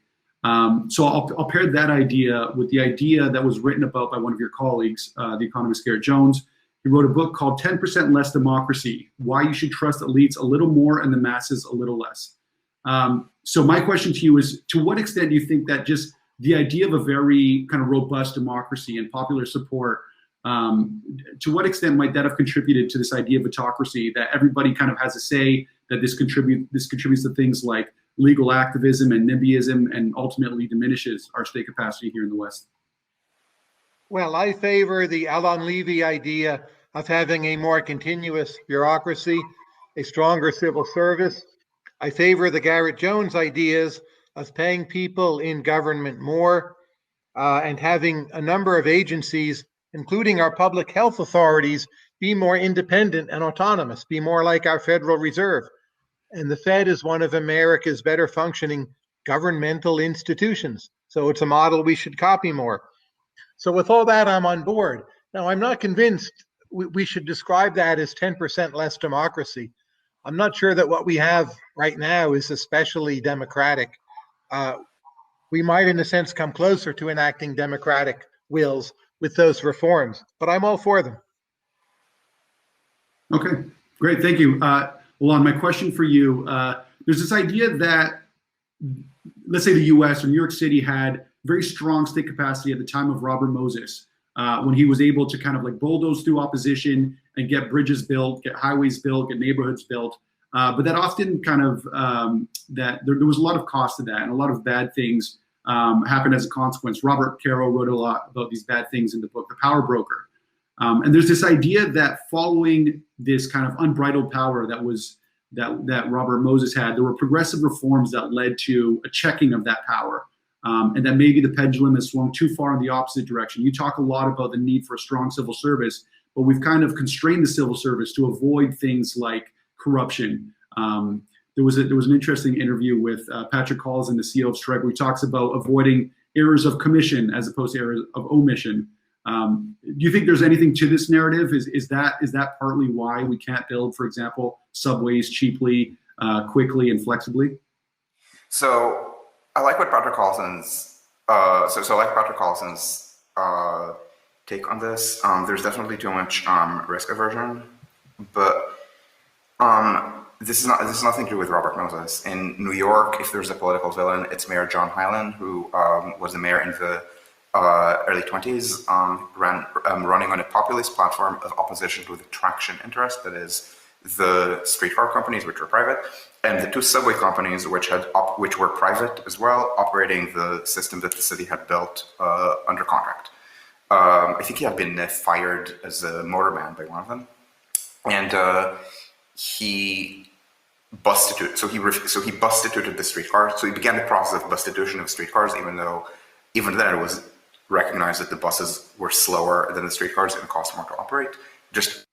So I'll pair that idea with the idea that was written about by one of your colleagues, the economist Garrett Jones. He wrote a book called 10% Less Democracy, Why You Should Trust Elites a Little More and the Masses a Little Less. So my question to you is, to what extent do you think that just the idea of a very kind of robust democracy and popular support, to what extent might that have contributed to this idea of autocracy, that everybody kind of has a say, that this contributes to things like legal activism and NIMBYism, and ultimately diminishes our state capacity here in the West? Well, I favor the Alon Levy idea of having a more continuous bureaucracy, a stronger civil service. I favor the Garrett Jones ideas of paying people in government more and having a number of agencies, including our public health authorities, be more independent and autonomous, be more like our Federal Reserve. And the Fed is one of America's better functioning governmental institutions. So it's a model we should copy more. So with all that, I'm on board. Now, I'm not convinced we should describe that as 10% less democracy. I'm not sure that what we have right now is especially democratic. We might, in a sense, come closer to enacting democratic wills with those reforms, but I'm all for them. Okay, great, thank you. Alon, my question for you, there's this idea that, let's say the US or New York City had very strong state capacity at the time of Robert Moses, when he was able to kind of like bulldoze through opposition and get bridges built, get highways built, get neighborhoods built. But that often kind of, that there was a lot of cost to that, and a lot of bad things happened as a consequence. Robert Caro wrote a lot about these bad things in the book, The Power Broker. And there's this idea that following this kind of unbridled power that Robert Moses had, there were progressive reforms that led to a checking of that power. And that maybe the pendulum has swung too far in the opposite direction. You talk a lot about the need for a strong civil service, but we've kind of constrained the civil service to avoid things like corruption. There was an interesting interview with Patrick Collison, the CEO of Stripe, where he talks about avoiding errors of commission as opposed to errors of omission. Do you think there's anything to this narrative? Is that partly why we can't build, for example, subways cheaply, quickly, and flexibly? So I like what Patrick Collison's take on this. There's definitely too much risk aversion, but this is nothing to do with Robert Moses. In New York, if there's a political villain, it's Mayor John Hyland, who was the mayor in the early 20s, running on a populist platform of opposition to the traction interest, that is the streetcar companies, which were private, and the two subway companies, which were private as well, operating the system that the city had built under contract. I think he had been fired as a motorman by one of them, and he bustituted. So he bustituted the streetcar. So he began the process of bustitution of streetcars, even then it was recognized that the buses were slower than the streetcars and cost more to operate. Just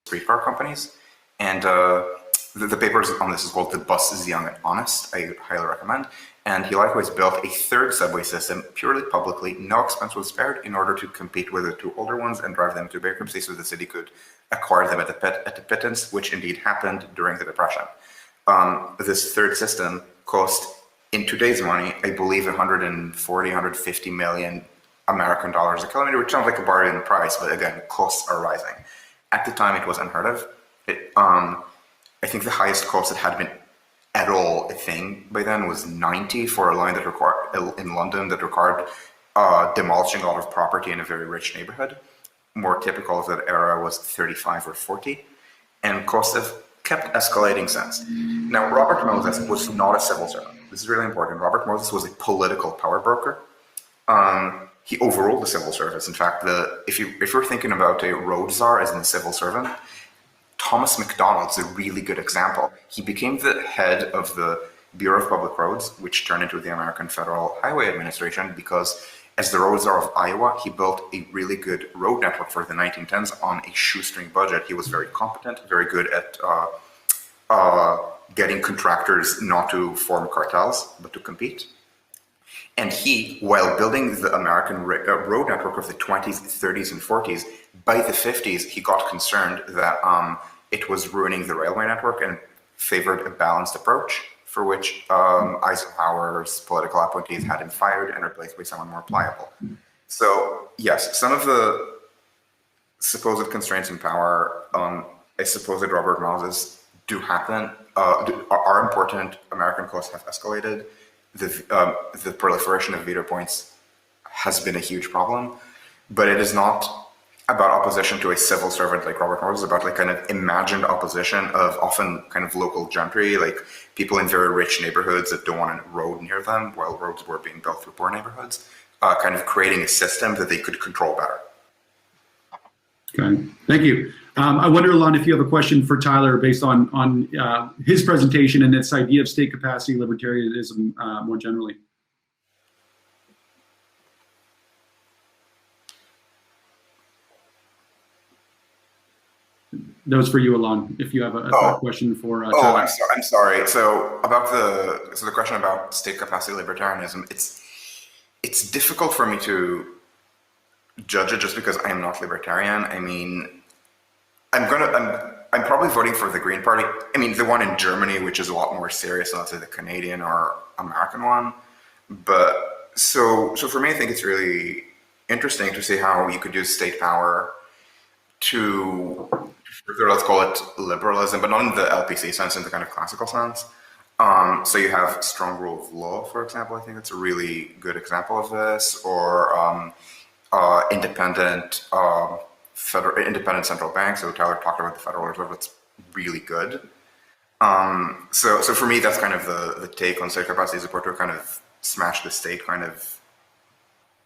streetcar companies, and the paper on this is called "The Bus is Young and Honest." I highly recommend. And he likewise built a third subway system purely publicly, no expense was spared, in order to compete with the two older ones and drive them to bankruptcy, so the city could acquire them at a pittance, which indeed happened during the Depression. This third system cost, in today's money, I believe $140, $150 million American dollars a kilometer, which sounds like a bargain price, but again, costs are rising. At the time, it was unheard of. I think the highest cost that had been at all a thing by then was 90 for a line that required in London that required demolishing a lot of property in a very rich neighborhood. More typical of that era was 35 or 40, and costs have kept escalating since. Now, Robert Moses was not a civil servant. This is really important. Robert Moses was a political power broker. He overruled the civil service. In fact, if you're thinking about a road czar as in a civil servant, Thomas MacDonald's a really good example. He became the head of the Bureau of Public Roads, which turned into the American Federal Highway Administration, because as the road czar of Iowa, he built a really good road network for the 1910s on a shoestring budget. He was very competent, very good at getting contractors not to form cartels, but to compete. And he, while building the American road network of the 20s, 30s, and 40s, by the 50s, he got concerned that it was ruining the railway network and favored a balanced approach, for which Eisenhower's political appointees had him fired and replaced by someone more pliable. So yes, some of the supposed constraints in power a supposed Robert Moses do happen, are important. American costs have escalated. The proliferation of veto points has been a huge problem, but it is not about opposition to a civil servant like Robert Moses, about like kind of imagined opposition of often kind of local gentry, like people in very rich neighborhoods that don't want a road near them while roads were being built through poor neighborhoods, kind of creating a system that they could control better. Okay, thank you. I wonder, Alon, if you have a question for Tyler based on his presentation and this idea of state capacity libertarianism more generally. That was for you, Alon, if you have a question for Tyler. I'm sorry. So about the question about state capacity libertarianism, it's difficult for me to judge it just because I am not libertarian. I mean, I'm probably voting for the Green Party. I mean, the one in Germany, which is a lot more serious than, let's say, the Canadian or American one. But so for me, I think it's really interesting to see how you could use state power to further, let's call it liberalism, but not in the LPC sense, in the kind of classical sense. So you have strong rule of law, for example. I think it's a really good example of this, or independent central bank. So Tyler talked about the Federal Reserve. It's really good. So for me, that's kind of the take on state capacity, as opposed to kind of smash the state kind of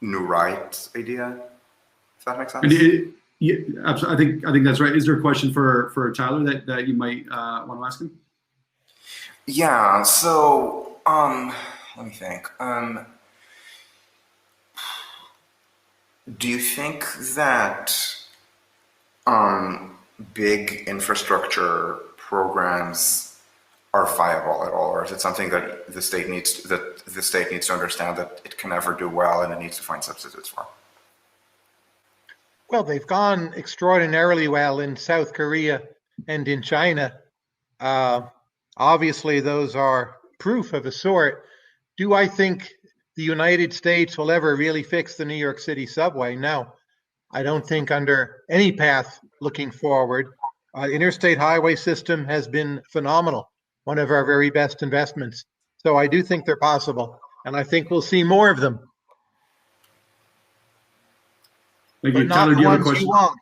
new right idea. If that makes sense. Yeah, absolutely. I think that's right. Is there a question for Tyler that you might want to ask him? Yeah. So let me think. Do you think that big infrastructure programs are viable at all, or is it something that the state needs to understand that it can never do well and it needs to find substitutes for? Well, they've gone extraordinarily well in South Korea and in China. Obviously, those are proof of a sort. Do I think the United States will ever really fix the New York City subway? No, I don't think under any path looking forward. Interstate highway system has been phenomenal, one of our very best investments. So I do think they're possible, and I think we'll see more of them. Thank you. But Tyler, not do you have a the ones question? you want.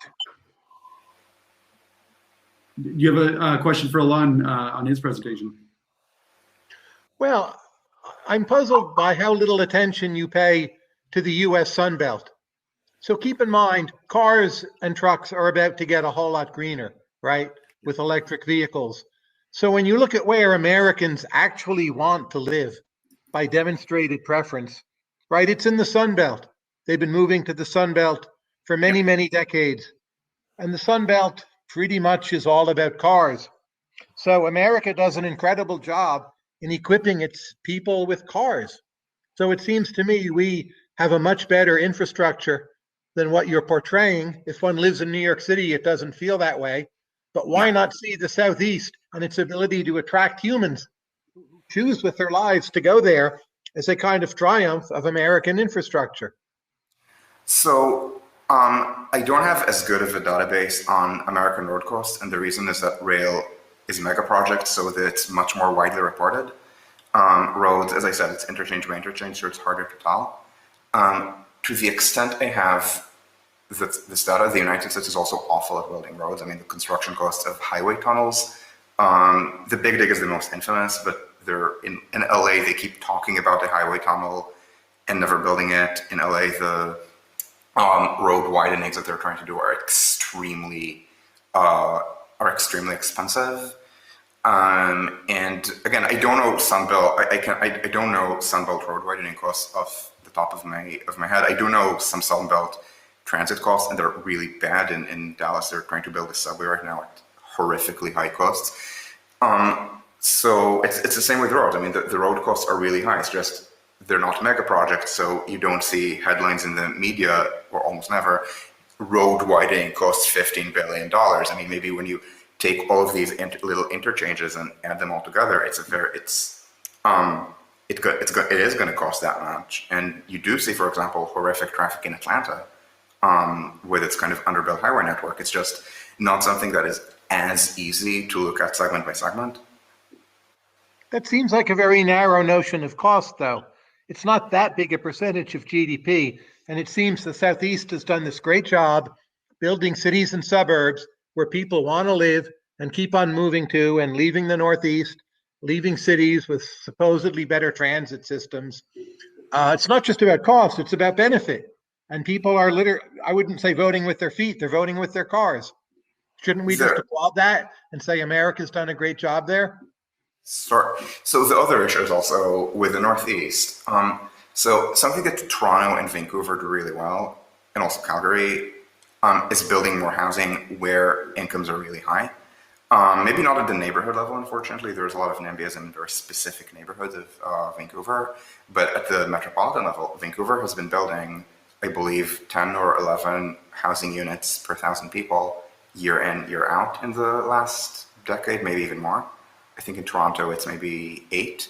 Do you have a question for Alon on his presentation? Well, I'm puzzled by how little attention you pay to the U.S. Sun Belt. So keep in mind, cars and trucks are about to get a whole lot greener, right, with electric vehicles. So when you look at where Americans actually want to live by demonstrated preference, right, it's in the Sun Belt. They've been moving to the Sun Belt for many, many decades. And the Sun Belt pretty much is all about cars. So America does an incredible job in equipping its people with cars. So it seems to me we have a much better infrastructure than what you're portraying. If one lives in New York City, it doesn't feel that way. But why not see the Southeast and its ability to attract humans who choose with their lives to go there as a kind of triumph of American infrastructure? So I don't have as good of a database on American road costs, and the reason is that rail is a mega project, so that it's much more widely reported. Roads, as I said, it's interchange by interchange, so it's harder to tell. To the extent I have this data, the United States is also awful at building roads. I mean, the construction costs of highway tunnels, the Big Dig is the most infamous, but they're in LA, they keep talking about the highway tunnel and never building it. In LA, the road widenings that they're trying to do are extremely expensive. And again, I don't know Sunbelt. I don't know Sunbelt road widening costs off the top of my head. I do know some Sunbelt transit costs, and they're really bad. In Dallas, they're trying to build a subway right now at horrifically high costs. So it's the same with roads. I mean, the road costs are really high. It's just they're not mega projects, so you don't see headlines in the media, or almost never, road widening costs $15 billion. I mean, maybe when you take all of these little interchanges and add them all together, it is going to cost that much. And you do see, for example, horrific traffic in Atlanta with its kind of underbuilt highway network. It's just not something that is as easy to look at segment by segment. That seems like a very narrow notion of cost, though. It's not that big a percentage of GDP. And it seems the Southeast has done this great job building cities and suburbs where people want to live and keep on moving to, and leaving the Northeast, leaving cities with supposedly better transit systems. It's not just about cost, it's about benefit. And people are I wouldn't say voting with their feet, they're voting with their cars. Shouldn't we just applaud that and say America's done a great job there? Sure. So the other issue is also with the Northeast. So something that Toronto and Vancouver do really well, and also Calgary, is building more housing where incomes are really high. Maybe not at the neighborhood level, unfortunately. There's a lot of NIMBYism in very specific neighborhoods of Vancouver. But at the metropolitan level, Vancouver has been building, I believe, 10 or 11 housing units per 1,000 people year in, year out in the last decade, maybe even more. I think in Toronto, it's maybe 8.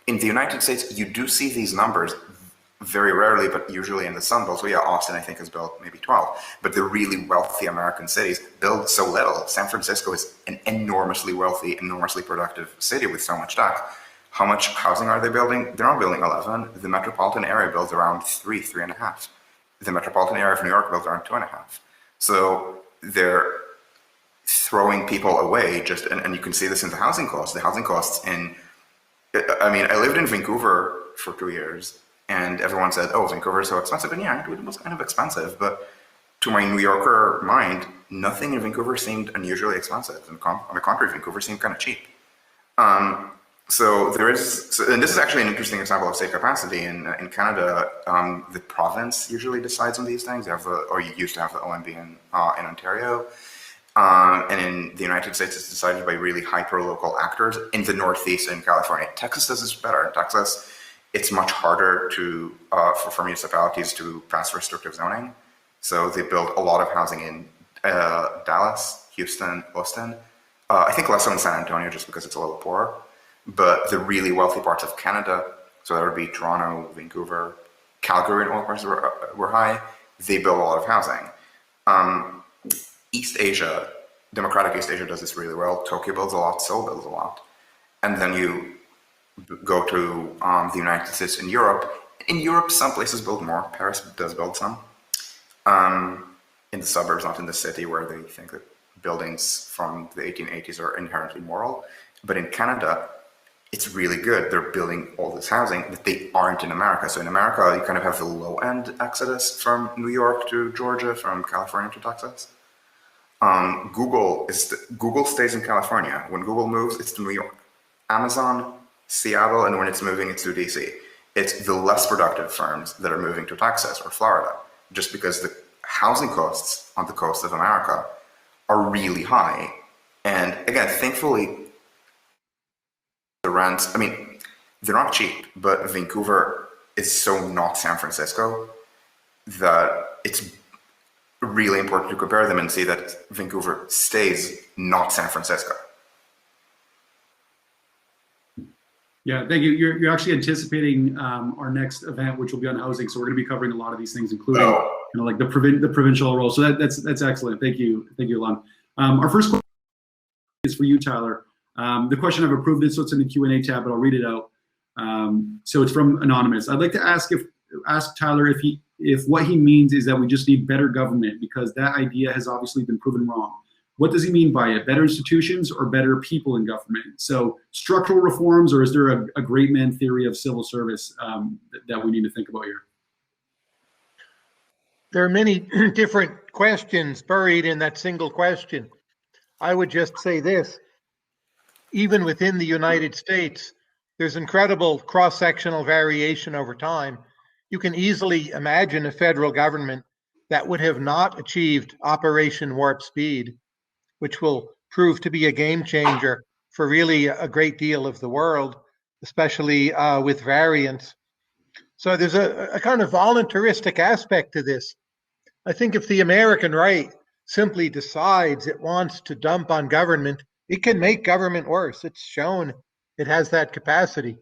In the United States, you do see these numbers very rarely, but usually in the Sun Belt. So yeah, Austin, I think, has built maybe 12. But the really wealthy American cities build so little. San Francisco is an enormously wealthy, enormously productive city with so much tax. How much housing are they building? They're not building 11. The metropolitan area builds around 3.5. The metropolitan area of New York builds around 2.5. So they're throwing people away and you can see this in the housing costs. The housing costs I lived in Vancouver for 2 years, and everyone said, oh, Vancouver is so expensive. And yeah, it was kind of expensive, but to my New Yorker mind, nothing in Vancouver seemed unusually expensive. On the contrary, Vancouver seemed kind of cheap. And this is actually an interesting example of state capacity. In Canada, the province usually decides on these things. You used to have the OMB in Ontario. And in the United States, it's decided by really hyper-local actors in the Northeast and California. Texas does this better. In Texas, it's much harder for municipalities to pass restrictive zoning. So they build a lot of housing in Dallas, Houston, Austin. I think less so in San Antonio just because it's a little poorer. But the really wealthy parts of Canada, so that would be Toronto, Vancouver, Calgary, and all parts were high. They build a lot of housing. East Asia, democratic East Asia does this really well. Tokyo builds a lot, Seoul builds a lot. And then you go to the United States and Europe. In Europe, some places build more. Paris does build some. In the suburbs, not in the city, where they think that buildings from the 1880s are inherently moral. But in Canada, it's really good. They're building all this housing that they aren't in America. So in America, you kind of have the low-end exodus from New York to Georgia, from California to Texas. Google stays in California. When Google moves, it's to New York. Amazon, Seattle, and when it's moving, it's to DC. It's the less productive firms that are moving to Texas or Florida, just because the housing costs on the coast of America are really high. And again, thankfully, the rents, they're not cheap, but Vancouver is so not San Francisco that it's really important to compare them and see that Vancouver stays not San Francisco. Yeah, thank you. You're actually anticipating our next event, which will be on housing. So we're going to be covering a lot of these things, including like the provincial role. So that's excellent. Thank you, Alon. Our first question is for you, Tyler. The question, I've approved it, so it's in the Q&A tab, but I'll read it out. So it's from Anonymous. I'd like to ask Tyler if what he means is that we just need better government, because that idea has obviously been proven wrong. What does he mean by it? Better institutions or better people in government? So structural reforms, or is there a great man theory of civil service that we need to think about here? There are many different questions buried in that single question. I would just say this: even within the United States, there's incredible cross-sectional variation over time. You can easily imagine a federal government that would have not achieved Operation Warp Speed, which will prove to be a game changer for really a great deal of the world, especially with variants. So there's a kind of voluntaristic aspect to this. I think if the American right simply decides it wants to dump on government, it can make government worse. It's shown it has that capacity.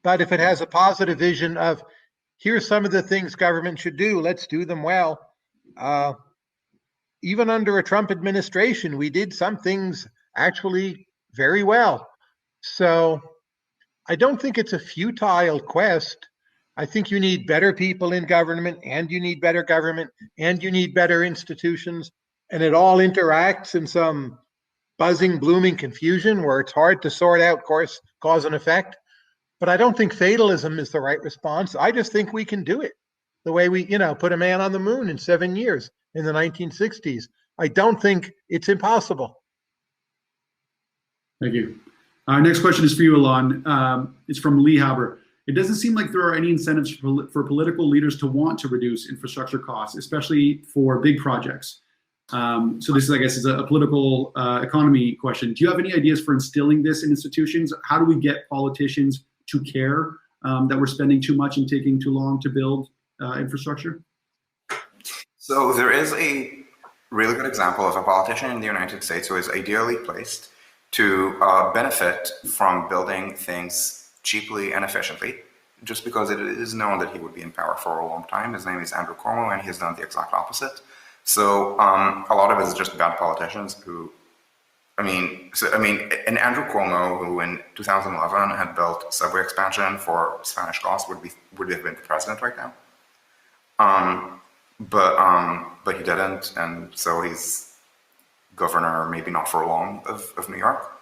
But if it has a positive vision of, here's some of the things government should do, let's do them well. Even under a Trump administration, we did some things actually very well. So I don't think it's a futile quest. I think you need better people in government, and you need better government, and you need better institutions, and it all interacts in some buzzing, blooming confusion where it's hard to sort out cause and effect. But I don't think fatalism is the right response. I just think we can do it the way we, put a man on the moon in 7 years in the 1960s. I don't think it's impossible. Thank you. Our next question is for you, Alon. It's from Lee Haber. It doesn't seem like there are any incentives for political leaders to want to reduce infrastructure costs, especially for big projects. So this, I guess, is a political economy question. Do you have any ideas for instilling this in institutions? How do we get politicians to care that we're spending too much and taking too long to build infrastructure? So there is a really good example of a politician in the United States who is ideally placed to benefit from building things cheaply and efficiently, just because it is known that he would be in power for a long time. His name is Andrew Cuomo, and he has done the exact opposite. So a lot of it is just bad politicians who, and Andrew Cuomo, who in 2011 had built subway expansion for Spanish cost, would have been president right now. But he didn't, and so he's governor, maybe not for long, of New York.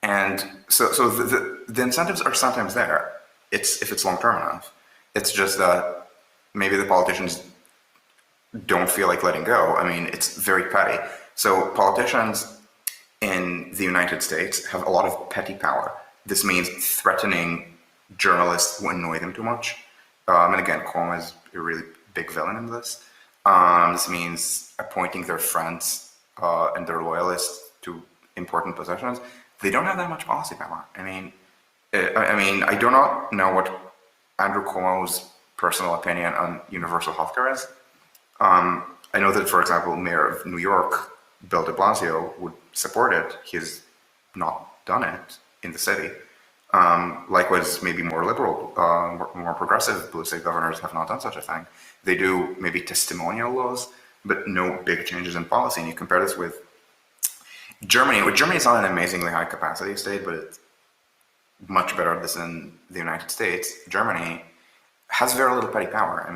And so the incentives are sometimes there. If it's long term enough. It's just that maybe the politicians don't feel like letting go. It's very petty. So politicians in the United States have a lot of petty power. This means threatening journalists who annoy them too much. And again, Cuomo is a really big villain in this. This means appointing their friends and their loyalists to important positions. They don't have that much policy power. I do not know what Andrew Cuomo's personal opinion on universal healthcare is. I know that, for example, Mayor of New York, Bill de Blasio, would support it. He has not done it in the city. Likewise, maybe more liberal, more progressive blue state governors have not done such a thing. They do maybe testimonial laws, but no big changes in policy. And you compare this with Germany. Germany is not an amazingly high capacity state, but it's much better at this than the United States. Germany has very little petty power.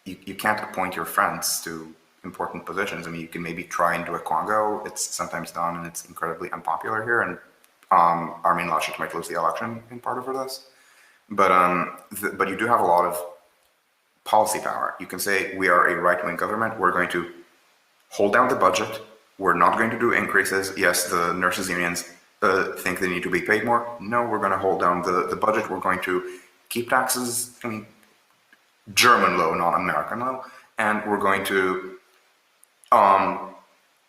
You can't appoint your friends to important positions. You can maybe try and do a Congo. It's sometimes done, and it's incredibly unpopular here. And Armin Laschet might lose the election in part over this. But you do have a lot of policy power. You can say, we are a right-wing government. We're going to hold down the budget. We're not going to do increases. Yes, the nurses unions think they need to be paid more. No, we're going to hold down the budget. We're going to keep taxes, German low, not American low. And we're going to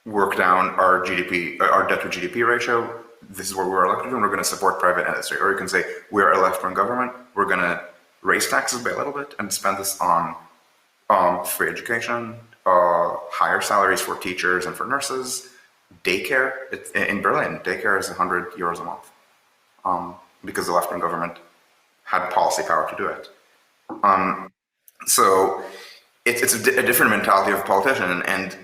work down our GDP, our debt to GDP ratio. This is what we're elected, and we're going to support private industry. Or you can say, we're a left-wing government. We're going to raise taxes by a little bit and spend this on free education, higher salaries for teachers and for nurses, daycare. In Berlin, daycare is 100 euros a month. because the left-wing government had policy power to do it. So it's a different mentality of a politician, and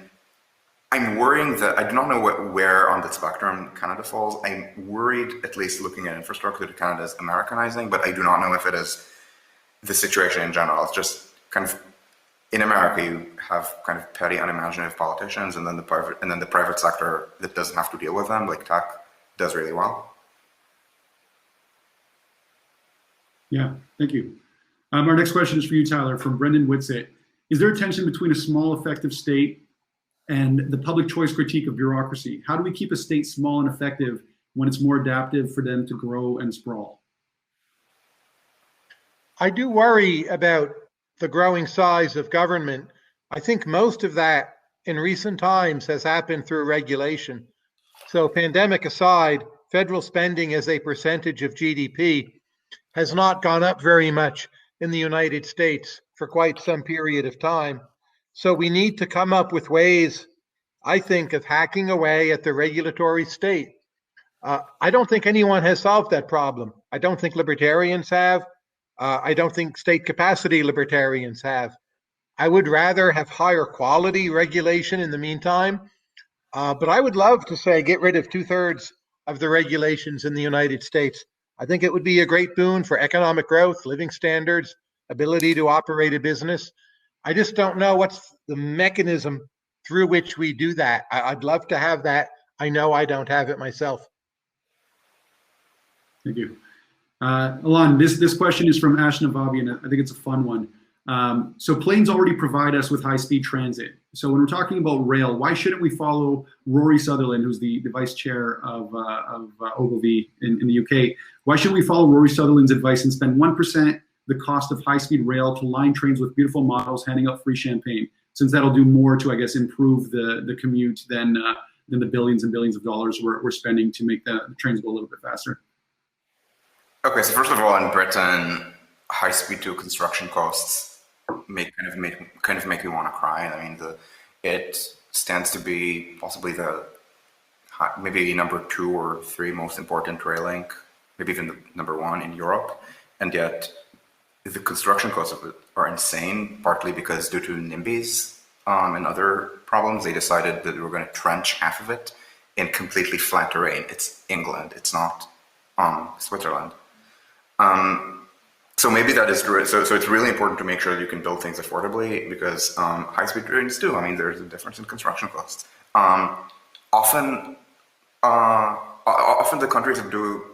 I'm worrying that I do not know where on the spectrum Canada falls. I'm worried, at least looking at infrastructure, that Canada is Americanizing, but I do not know if it is the situation in general. It's just kind of, in America, you have kind of petty, unimaginative politicians, and then the private sector that doesn't have to deal with them, like tech, does really well. Yeah, thank you. Our next question is for you, Tyler, from Brendan Whitsett. Is there a tension between a small, effective state and the public choice critique of bureaucracy? How do we keep a state small and effective when it's more adaptive for them to grow and sprawl? I do worry about the growing size of government. I think most of that in recent times has happened through regulation. So pandemic aside, federal spending as a percentage of GDP has not gone up very much in the United States for quite some period of time. So we need to come up with ways, I think, of hacking away at the regulatory state. I don't think anyone has solved that problem. I don't think libertarians have. I don't think state capacity libertarians have. I would rather have higher quality regulation in the meantime. But I would love to say get rid of 2/3 of the regulations in the United States. I think it would be a great boon for economic growth, living standards, ability to operate a business. I just don't know what's the mechanism through which we do that. I'd love to have that. I know I don't have it myself. Thank you. Alon, this question is from Ash Navabi, and I think it's a fun one. So planes already provide us with high-speed transit. So when we're talking about rail, why shouldn't we follow Rory Sutherland, who's the vice chair of Ogilvy in the UK? Why shouldn't we follow Rory Sutherland's advice and spend 1% the cost of high-speed rail to line trains with beautiful models handing out free champagne, since that'll do more to, I guess, improve the commute than the billions and billions of dollars we're spending to make the trains go a little bit faster? Okay, so first of all, in Britain, high-speed 2 construction costs make me want to cry. I mean, it stands to be possibly maybe number 2 or 3 most important rail link, maybe even the number 1 in Europe, and yet the construction costs of it are insane. Partly because due to NIMBYs and other problems, they decided that they were going to trench half of it in completely flat terrain. It's England. It's not Switzerland. So maybe that is true. So it's really important to make sure that you can build things affordably, because high-speed trains do. I mean, there's a difference in construction costs. Often the countries that do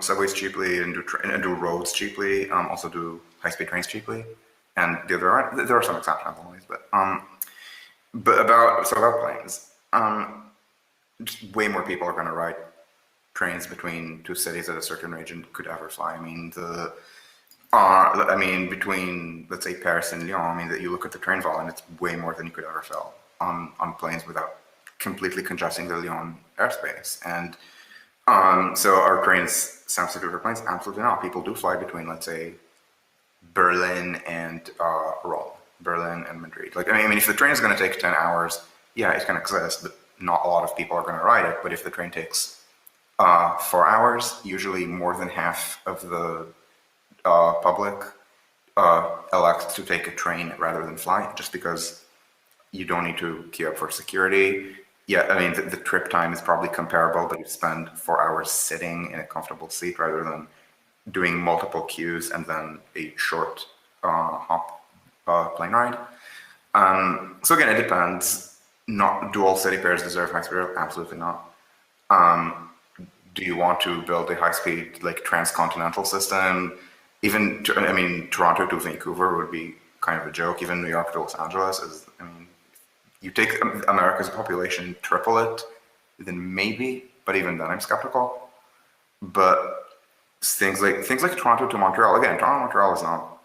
subways cheaply and do roads cheaply also do high-speed trains cheaply, and there are some exceptions always. But about planes, just way more people are going to ride trains between 2 cities at a certain region could ever fly. I mean, between, let's say, Paris and Lyon, I mean, that you look at the train volume, it's way more than you could ever fill on planes without completely congesting the Lyon airspace. And so our trains substitute for planes? Absolutely not. People do fly between, let's say, Berlin and Rome, Berlin and Madrid. Like, I mean, if the train is going to take 10 hours, yeah, it can exist, but not a lot of people are going to ride it. But if the train takes 4 hours, usually more than half of the public elects to take a train rather than fly, just because you don't need to queue up for security. Yeah, I mean, the trip time is probably comparable, but you spend 4 hours sitting in a comfortable seat rather than doing multiple queues and then a short hop plane ride. So again, it depends. Do all city pairs deserve high-speed rail? Absolutely not. Do you want to build a high-speed, like, transcontinental system? Even, Toronto to Vancouver would be kind of a joke. Even New York to Los Angeles is, you take America's population, triple it, then maybe, but even then I'm skeptical. But things like Toronto to Montreal, again, Toronto to Montreal is not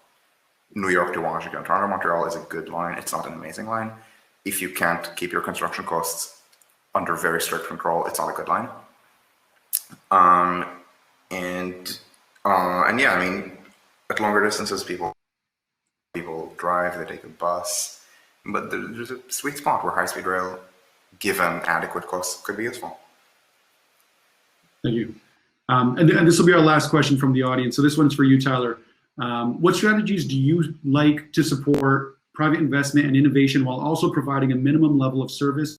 New York to Washington. Toronto to Montreal is a good line. It's not an amazing line. If you can't keep your construction costs under very strict control, it's not a good line. And yeah, I mean, at longer distances, people drive, they take a bus. But there's a sweet spot where high-speed rail, given adequate costs, could be useful. Thank you. And this will be our last question from the audience. So this one's for you, Tyler. What strategies do you like to support private investment and innovation while also providing a minimum level of service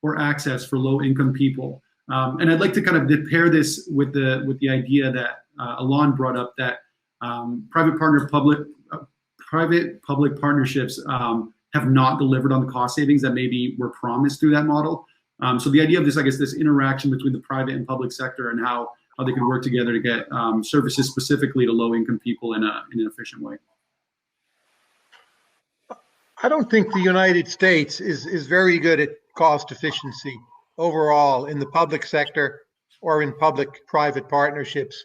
or access for low-income people? And I'd like to kind of pair this with the idea that Alon brought up, that private-public partnerships have not delivered on the cost savings that maybe were promised through that model. So the idea of this, I guess, this interaction between the private and public sector and how they can work together to get services specifically to low-income people in an efficient way. I don't think the United States is very good at cost efficiency overall in the public sector or in public-private partnerships.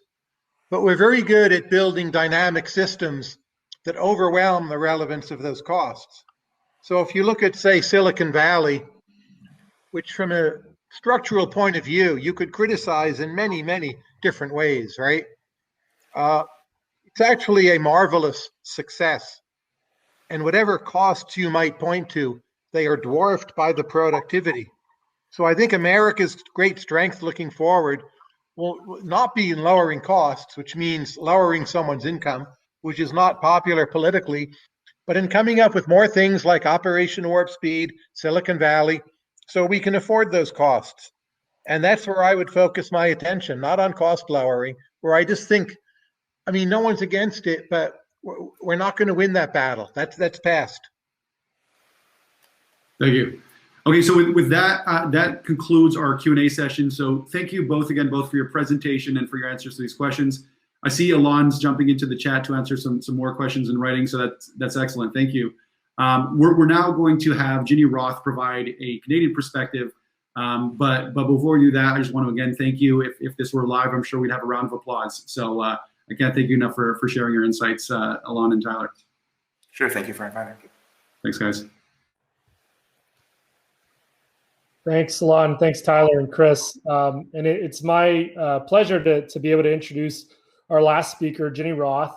But we're very good at building dynamic systems that overwhelm the relevance of those costs. So if you look at, say, Silicon Valley, which from a structural point of view, you could criticize in many, many different ways, right? It's actually a marvelous success. And whatever costs you might point to, they are dwarfed by the productivity. So I think America's great strength looking forward will not be in lowering costs, which means lowering someone's income, which is not popular politically, but in coming up with more things like Operation Warp Speed, Silicon Valley, so we can afford those costs. And that's where I would focus my attention, not on cost lowering, where I just think, I mean, no one's against it, but we're not going to win that battle. That's past. Thank you. Okay, so with that, that concludes our Q&A session. So thank you both for your presentation and for your answers to these questions. I see Alon's jumping into the chat to answer some more questions in writing, so that's excellent. Thank you. We're now going to have Ginny Roth provide a Canadian perspective. But before we do that, I just want to again thank you. If this were live, I'm sure we'd have a round of applause. So I can't thank you enough for sharing your insights, Alon and Tyler. Sure, thank you for inviting me. Thanks, guys. Thanks, Alon. Thanks, Tyler and Chris. And it's my pleasure to be able to introduce our last speaker, Ginny Roth.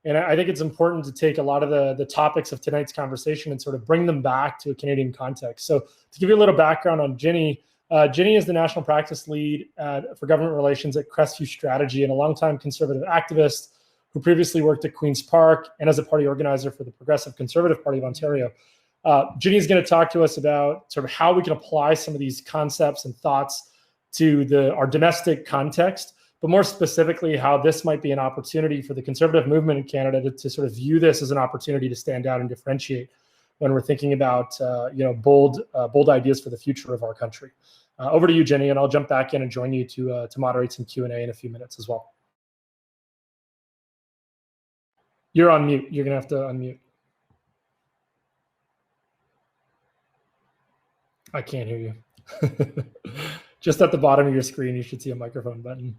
And I think it's important to take a lot of the topics of tonight's conversation and sort of bring them back to a Canadian context. So to give you a little background on Ginny, Ginny is the National Practice Lead for Government Relations at Crestview Strategy and a longtime conservative activist who previously worked at Queen's Park and as a party organizer for the Progressive Conservative Party of Ontario. Ginny is going to talk to us about sort of how we can apply some of these concepts and thoughts to our domestic context, but more specifically, how this might be an opportunity for the conservative movement in Canada to sort of view this as an opportunity to stand out and differentiate when we're thinking about bold ideas for the future of our country. Over to you, Ginny, and I'll jump back in and join you to moderate some Q&A in a few minutes as well. You're on mute. You're going to have to unmute. I can't hear you. Just at the bottom of your screen, you should see a microphone button.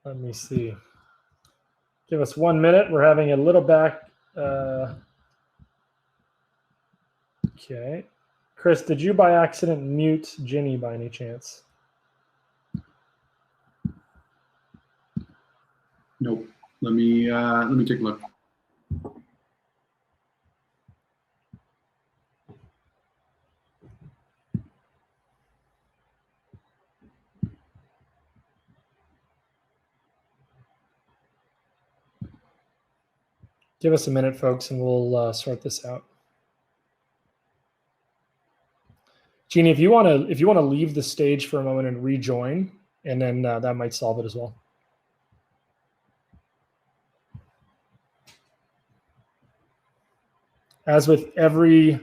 Let me see. Give us 1 minute. We're having a little back. Okay. Chris, did you by accident mute Ginny by any chance? Nope. Let me take a look. Give us a minute, folks, and we'll sort this out. Jeannie, if you want to leave the stage for a moment and rejoin, and then that might solve it as well. As with every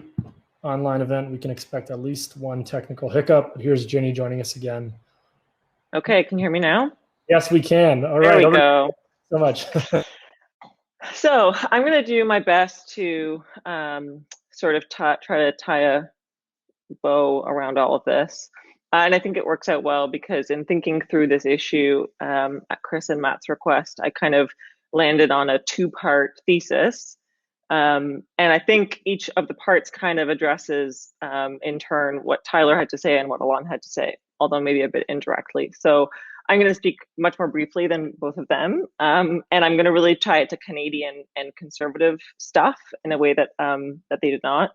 online event, we can expect at least one technical hiccup. But here's Ginny joining us again. Okay, can you hear me now? Yes, we can. All right. There we go. So much. So I'm going to do my best to sort of try to tie a bow around all of this. And I think it works out well because in thinking through this issue at Chris and Matt's request, I kind of landed on a two-part thesis. And I think each of the parts kind of addresses in turn what Tyler had to say and what Alon had to say, although maybe a bit indirectly. So I'm going to speak much more briefly than both of them, and I'm going to really tie it to Canadian and conservative stuff in a way that that they did not.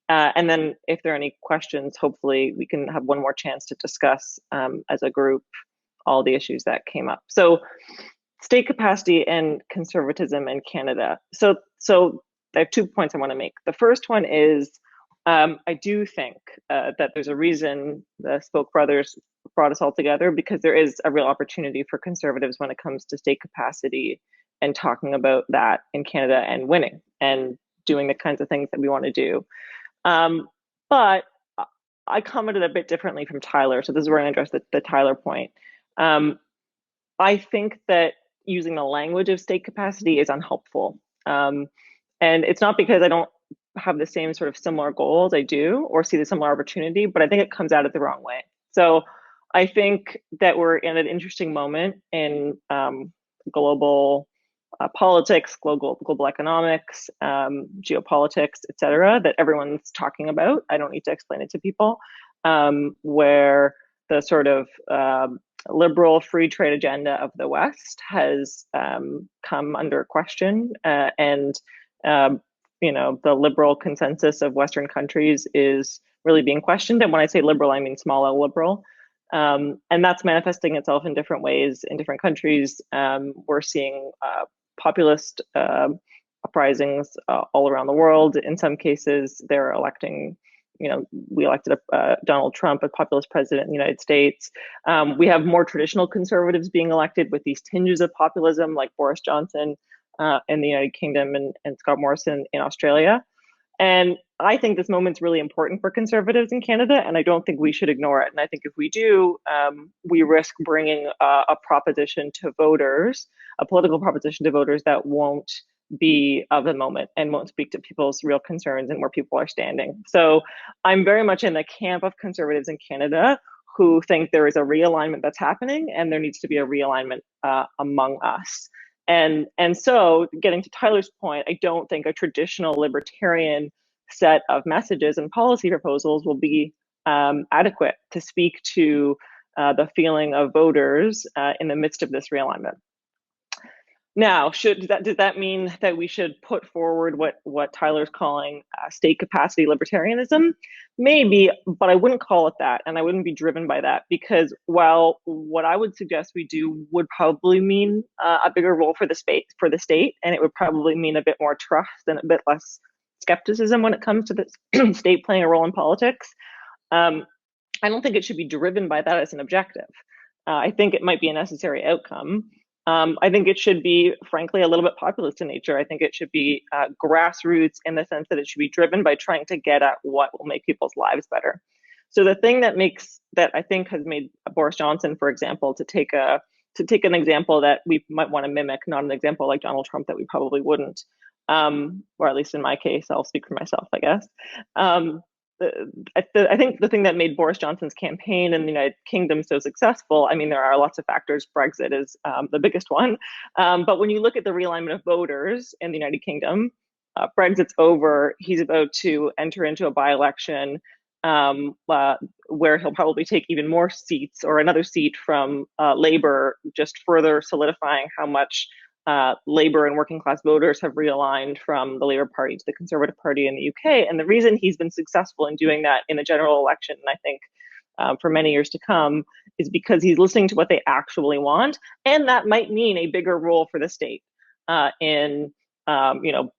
And then, if there are any questions, hopefully we can have one more chance to discuss as a group all the issues that came up. So, state capacity and conservatism in Canada. So I have 2 points I want to make. The first one is I do think that there's a reason the Spoke Brothers brought us all together, because there is a real opportunity for conservatives when it comes to state capacity and talking about that in Canada and winning and doing the kinds of things that we want to do. But I commented a bit differently from Tyler, so this is where I address the Tyler point. I think that using the language of state capacity is unhelpful. And it's not because I don't have the same sort of similar goals, I do, or see the similar opportunity, but I think it comes at it the wrong way. So I think that we're in an interesting moment in global politics, global economics, geopolitics, et cetera, that everyone's talking about. I don't need to explain it to people, where the sort of liberal free trade agenda of the West has come under question, and the liberal consensus of Western countries is really being questioned. And when I say liberal, I mean small L liberal. And that's manifesting itself in different ways in different countries. We're seeing populist uprisings all around the world. In some cases, they're electing, we elected Donald Trump, a populist president in the United States. We have more traditional conservatives being elected with these tinges of populism, like Boris Johnson in the United Kingdom and Scott Morrison in Australia. And I think this moment's really important for conservatives in Canada, and I don't think we should ignore it. And I think if we do, we risk bringing a proposition to voters, a political proposition to voters that won't be of the moment and won't speak to people's real concerns and where people are standing. So I'm very much in the camp of conservatives in Canada who think there is a realignment that's happening, and there needs to be a realignment among us. And so, getting to Tyler's point, I don't think a traditional libertarian set of messages and policy proposals will be adequate to speak to the feeling of voters in the midst of this realignment. Now, does that mean that we should put forward what Tyler's calling state capacity libertarianism? Maybe, but I wouldn't call it that, and I wouldn't be driven by that, because while what I would suggest we do would probably mean a bigger role for the state, and it would probably mean a bit more trust and a bit less skepticism when it comes to the state playing a role in politics. I don't think it should be driven by that as an objective. I think it might be a necessary outcome. I think it should be, frankly, a little bit populist in nature. I think it should be grassroots in the sense that it should be driven by trying to get at what will make people's lives better. So the thing that I think has made Boris Johnson, for example, to take an example that we might want to mimic, not an example like Donald Trump that we probably wouldn't, or at least in my case, I'll speak for myself, I guess. I think the thing that made Boris Johnson's campaign in the United Kingdom so successful, I mean, there are lots of factors. Brexit is the biggest one. But when you look at the realignment of voters in the United Kingdom, Brexit's over. He's about to enter into a by-election where he'll probably take even more seats, or another seat from Labour, just further solidifying how much Labour and working class voters have realigned from the Labour Party to the Conservative Party in the UK. And the reason he's been successful in doing that in a general election, and I think for many years to come, is because he's listening to what they actually want. And that might mean a bigger role for the state in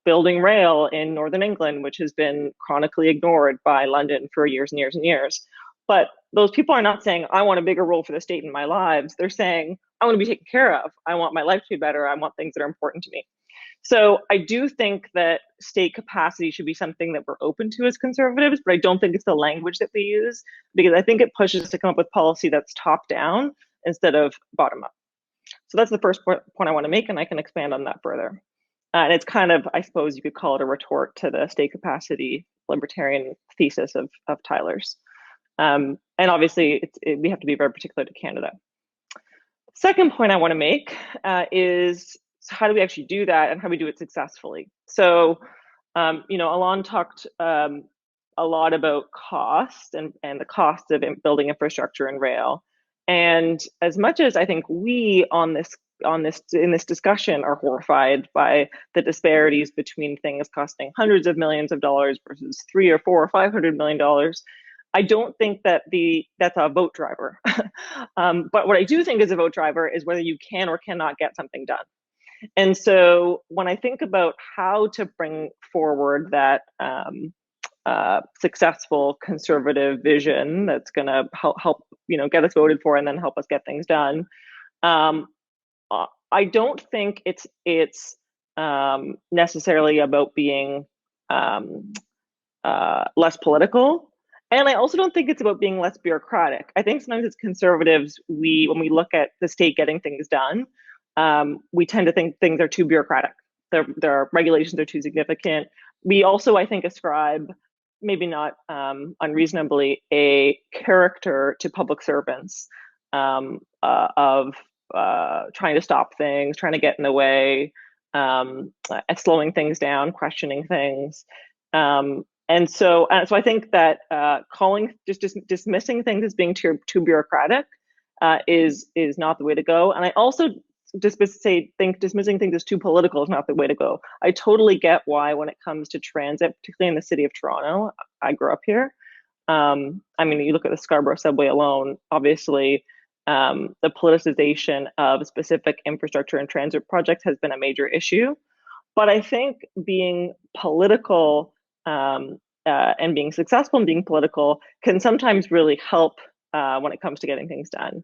building rail in Northern England, which has been chronically ignored by London for years and years and years. But those people are not saying, I want a bigger role for the state in my lives. They're saying, I want to be taken care of. I want my life to be better. I want things that are important to me. So I do think that state capacity should be something that we're open to as conservatives, but I don't think it's the language that we use, because I think it pushes us to come up with policy that's top down instead of bottom up. So that's the first point I want to make, and I can expand on that further. And it's kind of, I suppose you could call it a retort to the state capacity libertarian thesis of Tyler's. And obviously, we have to be very particular to Canada. Second point I want to make is how do we actually do that, and how do we do it successfully? So, Alon talked a lot about cost and the cost of building infrastructure and rail. And as much as I think we in this discussion are horrified by the disparities between things costing hundreds of millions of dollars versus $300 or $400 or $500 million, I don't think that that's a vote driver. But what I do think is a vote driver is whether you can or cannot get something done. And so when I think about how to bring forward that successful conservative vision that's going to help get us voted for and then help us get things done, I don't think it's necessarily about being less political. And I also don't think it's about being less bureaucratic. I think sometimes as conservatives, when we look at the state getting things done, we tend to think things are too bureaucratic. Their regulations are too significant. We also, I think, ascribe, maybe not unreasonably, a character to public servants of trying to stop things, trying to get in the way, slowing things down, questioning things. And so I think that dismissing things as being too bureaucratic is not the way to go. And I also think dismissing things as too political is not the way to go. I totally get why, when it comes to transit, particularly in the city of Toronto, I grew up here. I mean, you look at the Scarborough subway alone, obviously, the politicization of specific infrastructure and transit projects has been a major issue. But I think being political and being successful in being political can sometimes really help when it comes to getting things done.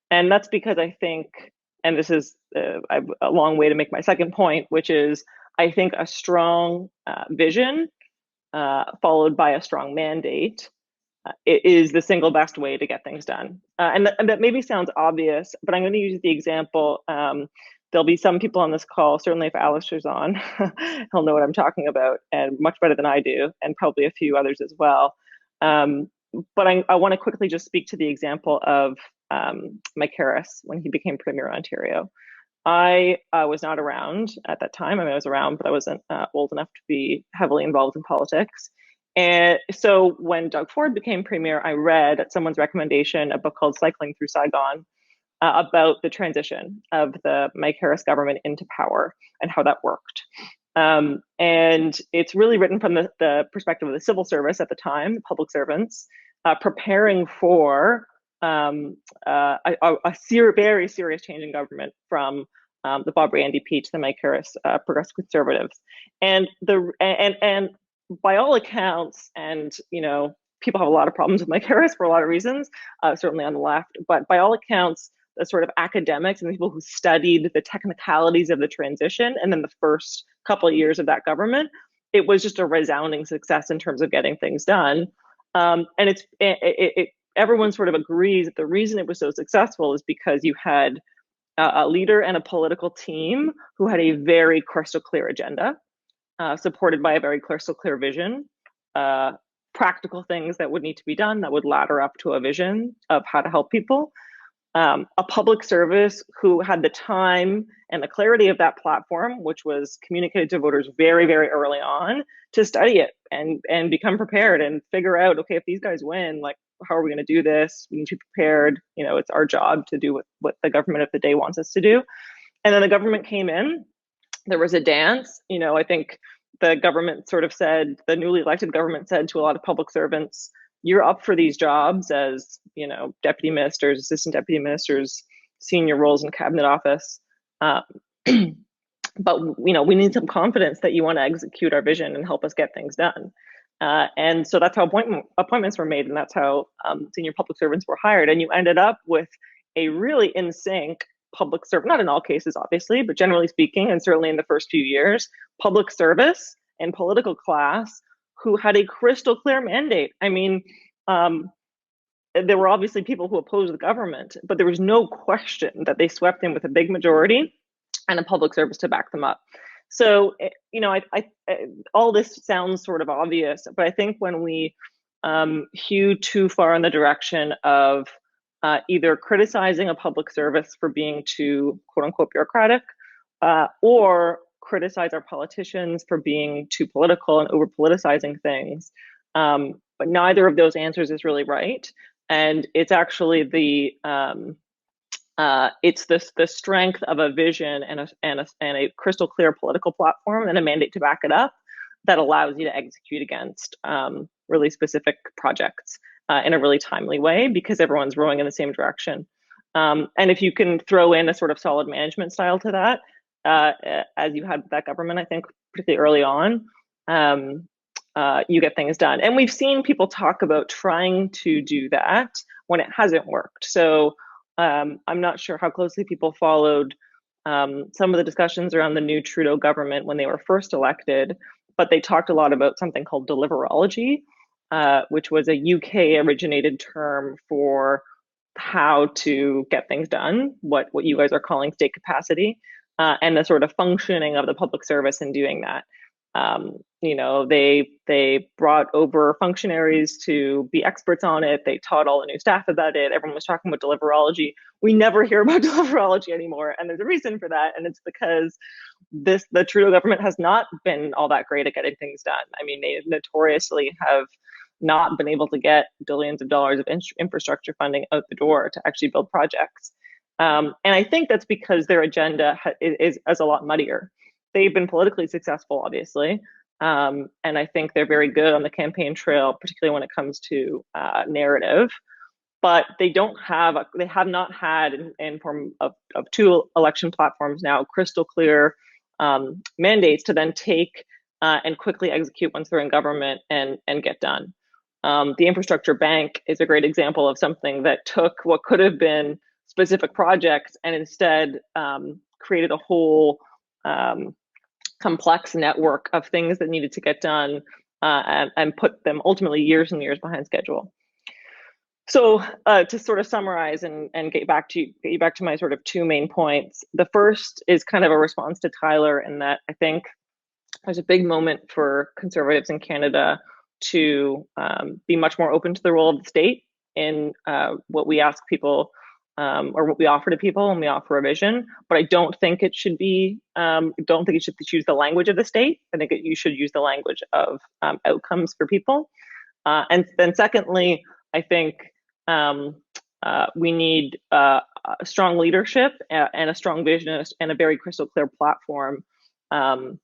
And that's because I think, and this is a long way to make my second point, which is I think a strong vision followed by a strong mandate is the single best way to get things done. And that maybe sounds obvious, but I'm going to use the example. There'll be some people on this call, certainly if Alistair's on, he'll know what I'm talking about, and much better than I do, and probably a few others as well. But I want to quickly just speak to the example of Mike Harris when he became Premier of Ontario. I was not around at that time. I mean, I was around, but I wasn't old enough to be heavily involved in politics. And so when Doug Ford became Premier, I read, at someone's recommendation, a book called Cycling Through Saigon about the transition of the Mike Harris government into power and how that worked. And it's really written from the perspective of the civil service at the time, public servants, preparing for a very serious change in government from the Bob Rae NDP to the Mike Harris Progressive Conservatives. And by all accounts, and people have a lot of problems with Mike Harris for a lot of reasons, certainly on the left, but by all accounts, the sort of academics and the people who studied the technicalities of the transition and then the first couple of years of that government, it was just a resounding success in terms of getting things done. And everyone sort of agrees that the reason it was so successful is because you had a leader and a political team who had a very crystal clear agenda, supported by a very crystal clear vision, practical things that would need to be done that would ladder up to a vision of how to help people. A public service who had the time and the clarity of that platform, which was communicated to voters very, very early on, to study it and become prepared and figure out, okay, if these guys win, like, how are we going to do this? We need to be prepared. It's our job to do what the government of the day wants us to do. And then the government came in. There was a dance. I think the government sort of said, the newly elected government said to a lot of public servants, you're up for these jobs as, deputy ministers, assistant deputy ministers, senior roles in cabinet office. But, we need some confidence that you want to execute our vision and help us get things done. And so that's how appointments were made, and that's how senior public servants were hired. And you ended up with a really in sync public service, not in all cases, obviously, but generally speaking, and certainly in the first few years, public service and political class who had a crystal clear mandate. I mean, there were obviously people who opposed the government, but there was no question that they swept in with a big majority and a public service to back them up. So, all this sounds sort of obvious, but I think when we hew too far in the direction of either criticizing a public service for being too, quote unquote, bureaucratic, or criticize our politicians for being too political and over politicizing things, but neither of those answers is really right. And it's actually it's the strength of a vision and a crystal clear political platform and a mandate to back it up that allows you to execute against really specific projects in a really timely way, because everyone's rowing in the same direction. And if you can throw in a sort of solid management style to that, as you had with that government, I think particularly early on, you get things done. And we've seen people talk about trying to do that when it hasn't worked. So I'm not sure how closely people followed some of the discussions around the new Trudeau government when they were first elected, but they talked a lot about something called deliverology, which was a UK originated term for how to get things done, what you guys are calling state capacity, and the sort of functioning of the public service in doing that. They brought over functionaries to be experts on it. They taught all the new staff about it. Everyone was talking about deliverology. We never hear about deliverology anymore. And there's a reason for that. And it's because the Trudeau government has not been all that great at getting things done. I mean, they notoriously have not been able to get billions of dollars of infrastructure funding out the door to actually build projects. And I think that's because their agenda is a lot muddier. They've been politically successful, obviously, and I think they're very good on the campaign trail, particularly when it comes to narrative. But they have not had, in form of two election platforms now, crystal clear mandates to then take and quickly execute once they're in government and get done. The infrastructure bank is a great example of something that took what could have been specific projects and instead created a whole complex network of things that needed to get done and put them ultimately years and years behind schedule. So to sort of summarize and get you back to my sort of two main points, the first is kind of a response to Tyler in that I think there's a big moment for Conservatives in Canada to be much more open to the role of the state in what we ask people or what we offer to people when we offer a vision. But I don't think it should be, don't think you should choose the language of the state. I think you should use the language of outcomes for people. And then secondly, I think we need a strong leadership and a strong vision and a very crystal clear platform in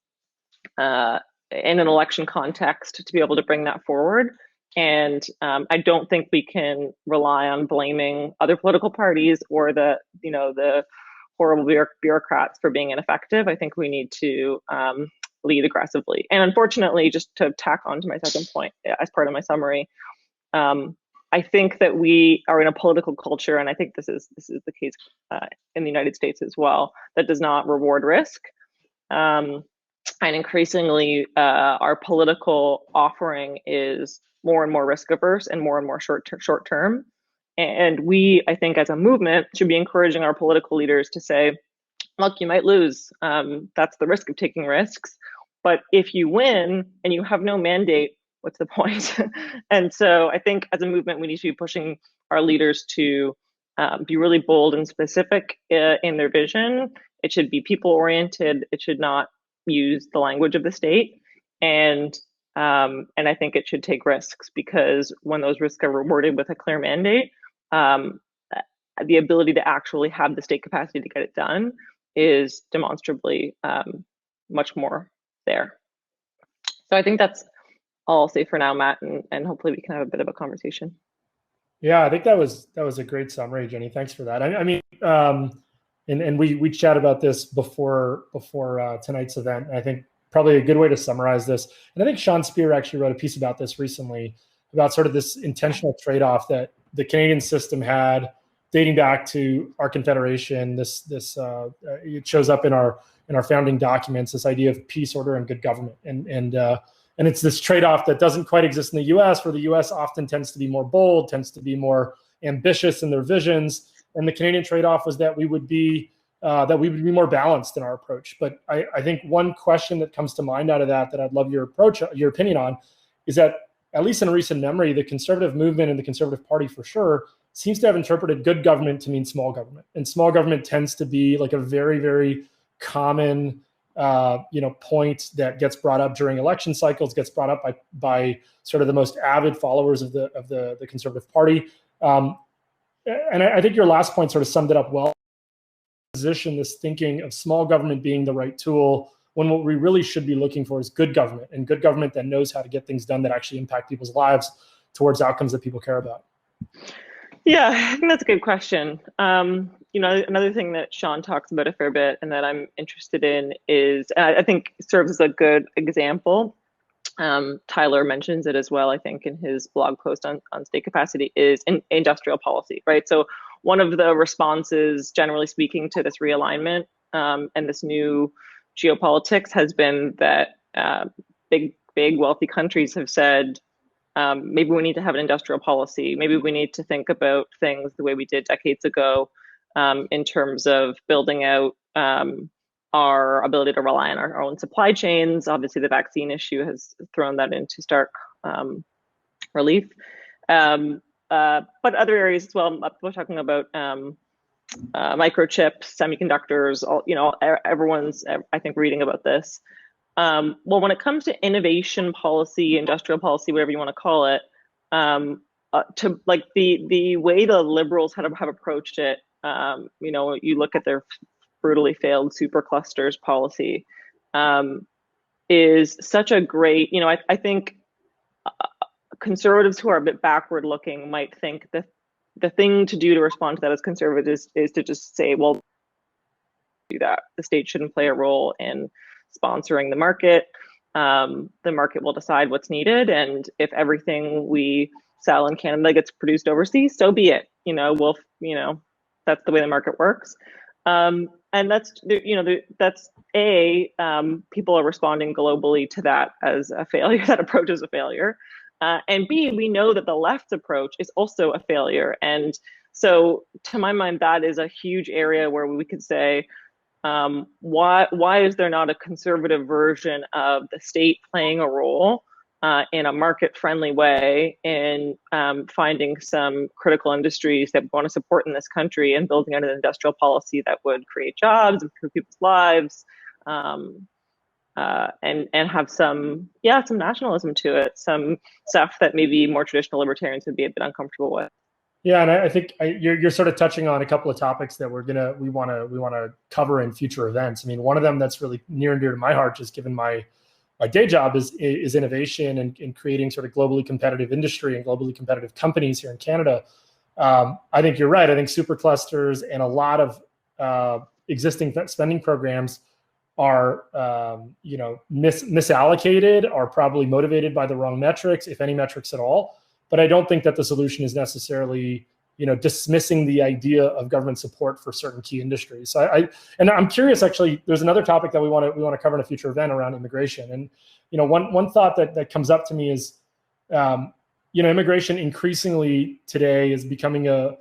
an election context to be able to bring that forward. And I don't think we can rely on blaming other political parties or the horrible bureaucrats for being ineffective. I think we need to lead aggressively. And unfortunately, just to tack on to my second point as part of my summary, I think that we are in a political culture, and I think this is the case in the United States as well, that does not reward risk. And increasingly, our political offering is more and more risk averse and more short term. And we, I think, as a movement, should be encouraging our political leaders to say, look, you might lose. That's the risk of taking risks. But if you win and you have no mandate, what's the point? And so I think as a movement, we need to be pushing our leaders to be really bold and specific in their vision. It should be people oriented. It should not use the language of the state. And I think it should take risks, because when those risks are rewarded with a clear mandate, the ability to actually have the state capacity to get it done is demonstrably much more there. So I think that's all I'll say for now, Matt, and hopefully we can have a bit of a conversation. Yeah, I think that was a great summary, Jenny. Thanks for that. I mean, and we chatted about this before tonight's event. I think probably a good way to summarize this, and I think Sean Spear actually wrote a piece about this recently, about sort of this intentional trade-off that the Canadian system had dating back to our Confederation. It shows up in our founding documents, this idea of peace, order, and good government, and it's this trade-off that doesn't quite exist in the U.S., where the U.S. often tends to be more bold, tends to be more ambitious in their visions, and the Canadian trade-off was that we would be more balanced in our approach. But I think one question that comes to mind out of that I'd love your opinion on, is that at least in recent memory, the Conservative movement and the Conservative Party for sure seems to have interpreted good government to mean small government, and small government tends to be like a very, very common point that gets brought up during election cycles, gets brought up by sort of the most avid followers of the Conservative Party. And I think your last point sort of summed it up well. Position this thinking of small government being the right tool when what we really should be looking for is good government, and good government that knows how to get things done that actually impact people's lives towards outcomes that people care about. Yeah, I think that's a good question. Another thing that Sean talks about a fair bit and that I'm interested in is, I think serves as a good example. Tyler mentions it as well, I think, in his blog post on state capacity, is in industrial policy, right? So one of the responses, generally speaking, to this realignment and this new geopolitics has been that big, wealthy countries have said, maybe we need to have an industrial policy. Maybe we need to think about things the way we did decades ago in terms of building out our ability to rely on our own supply chains. Obviously, the vaccine issue has thrown that into stark relief. But other areas as well, we're talking about microchips, semiconductors, everyone's, I think, reading about this. Well, when it comes to innovation policy, industrial policy, whatever you want to call it, to like the way the Liberals have approached it, you look at their brutally failed superclusters policy, is such a great, I think conservatives who are a bit backward looking might think that the thing to do to respond to that as conservatives is to just say, well, do that. The state shouldn't play a role in sponsoring the market. The market will decide what's needed, and if everything we sell in Canada gets produced overseas, so be it. That's the way the market works. And that's people are responding globally to that as a failure. That approach is a failure. And B, we know that the left's approach is also a failure. And so, to my mind, that is a huge area where we could say, why is there not a conservative version of the state playing a role in a market-friendly way in finding some critical industries that we want to support in this country and building out an industrial policy that would create jobs, improve people's lives, and have some nationalism to it, some stuff that maybe more traditional libertarians would be a bit uncomfortable with. Yeah, and I think you're sort of touching on a couple of topics that we want to cover in future events. I mean, one of them that's really near and dear to my heart, just given my day job, is innovation and creating sort of globally competitive industry and globally competitive companies here in Canada. I think you're right. I think superclusters and a lot of existing spending programs are misallocated, are probably motivated by the wrong metrics, if any metrics at all. But I don't think that the solution is necessarily, dismissing the idea of government support for certain key industries. So I'm curious, actually, there's another topic that we want to cover in a future event around immigration. And, one thought that comes up to me is, immigration increasingly today is becoming a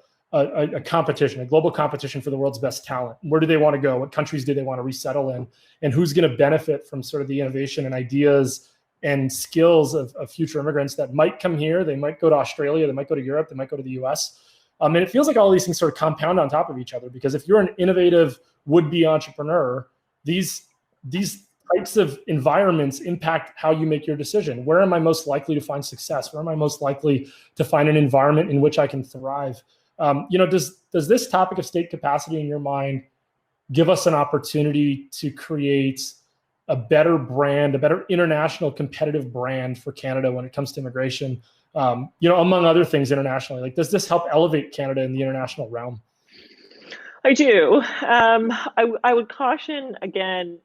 competition, a global competition for the world's best talent. Where do they want to go? What countries do they want to resettle in? And who's going to benefit from sort of the innovation and ideas and skills of future immigrants that might come here? They might go to Australia, they might go to Europe, they might go to the US. And it feels like all these things sort of compound on top of each other, because if you're an innovative would-be entrepreneur, these types of environments impact how you make your decision. Where am I most likely to find success? Where am I most likely to find an environment in which I can thrive? Does this topic of state capacity in your mind give us an opportunity to create a better brand, a better international competitive brand for Canada when it comes to immigration, among other things internationally? Like, does this help elevate Canada in the international realm? I do. I would caution, again,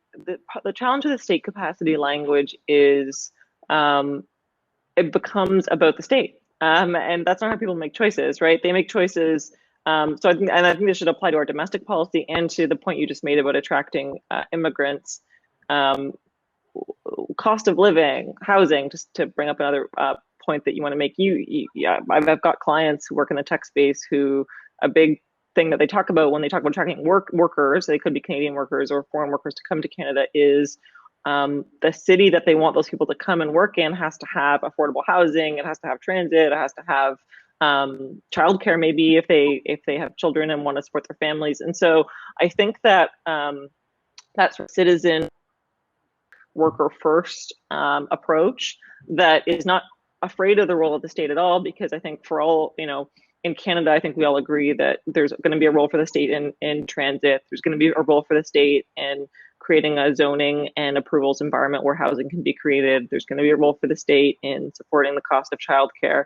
the challenge of the state capacity language is it becomes about the state. And that's not how people make choices, right? They make choices. I think this should apply to our domestic policy and to the point you just made about attracting immigrants. Cost of living, housing, just to bring up another point that you want to make. I've got clients who work in the tech space who a big thing that they talk about when they talk about attracting workers, they could be Canadian workers or foreign workers to come to Canada, is the city that they want those people to come and work in has to have affordable housing, it has to have transit, it has to have childcare, maybe if they have children and want to support their families. And so I think that that sort of citizen worker first approach that is not afraid of the role of the state at all, because I think for all, in Canada, I think we all agree that there's going to be a role for the state in transit. There's going to be a role for the state in creating a zoning and approvals environment where housing can be created. There's going to be a role for the state in supporting the cost of childcare.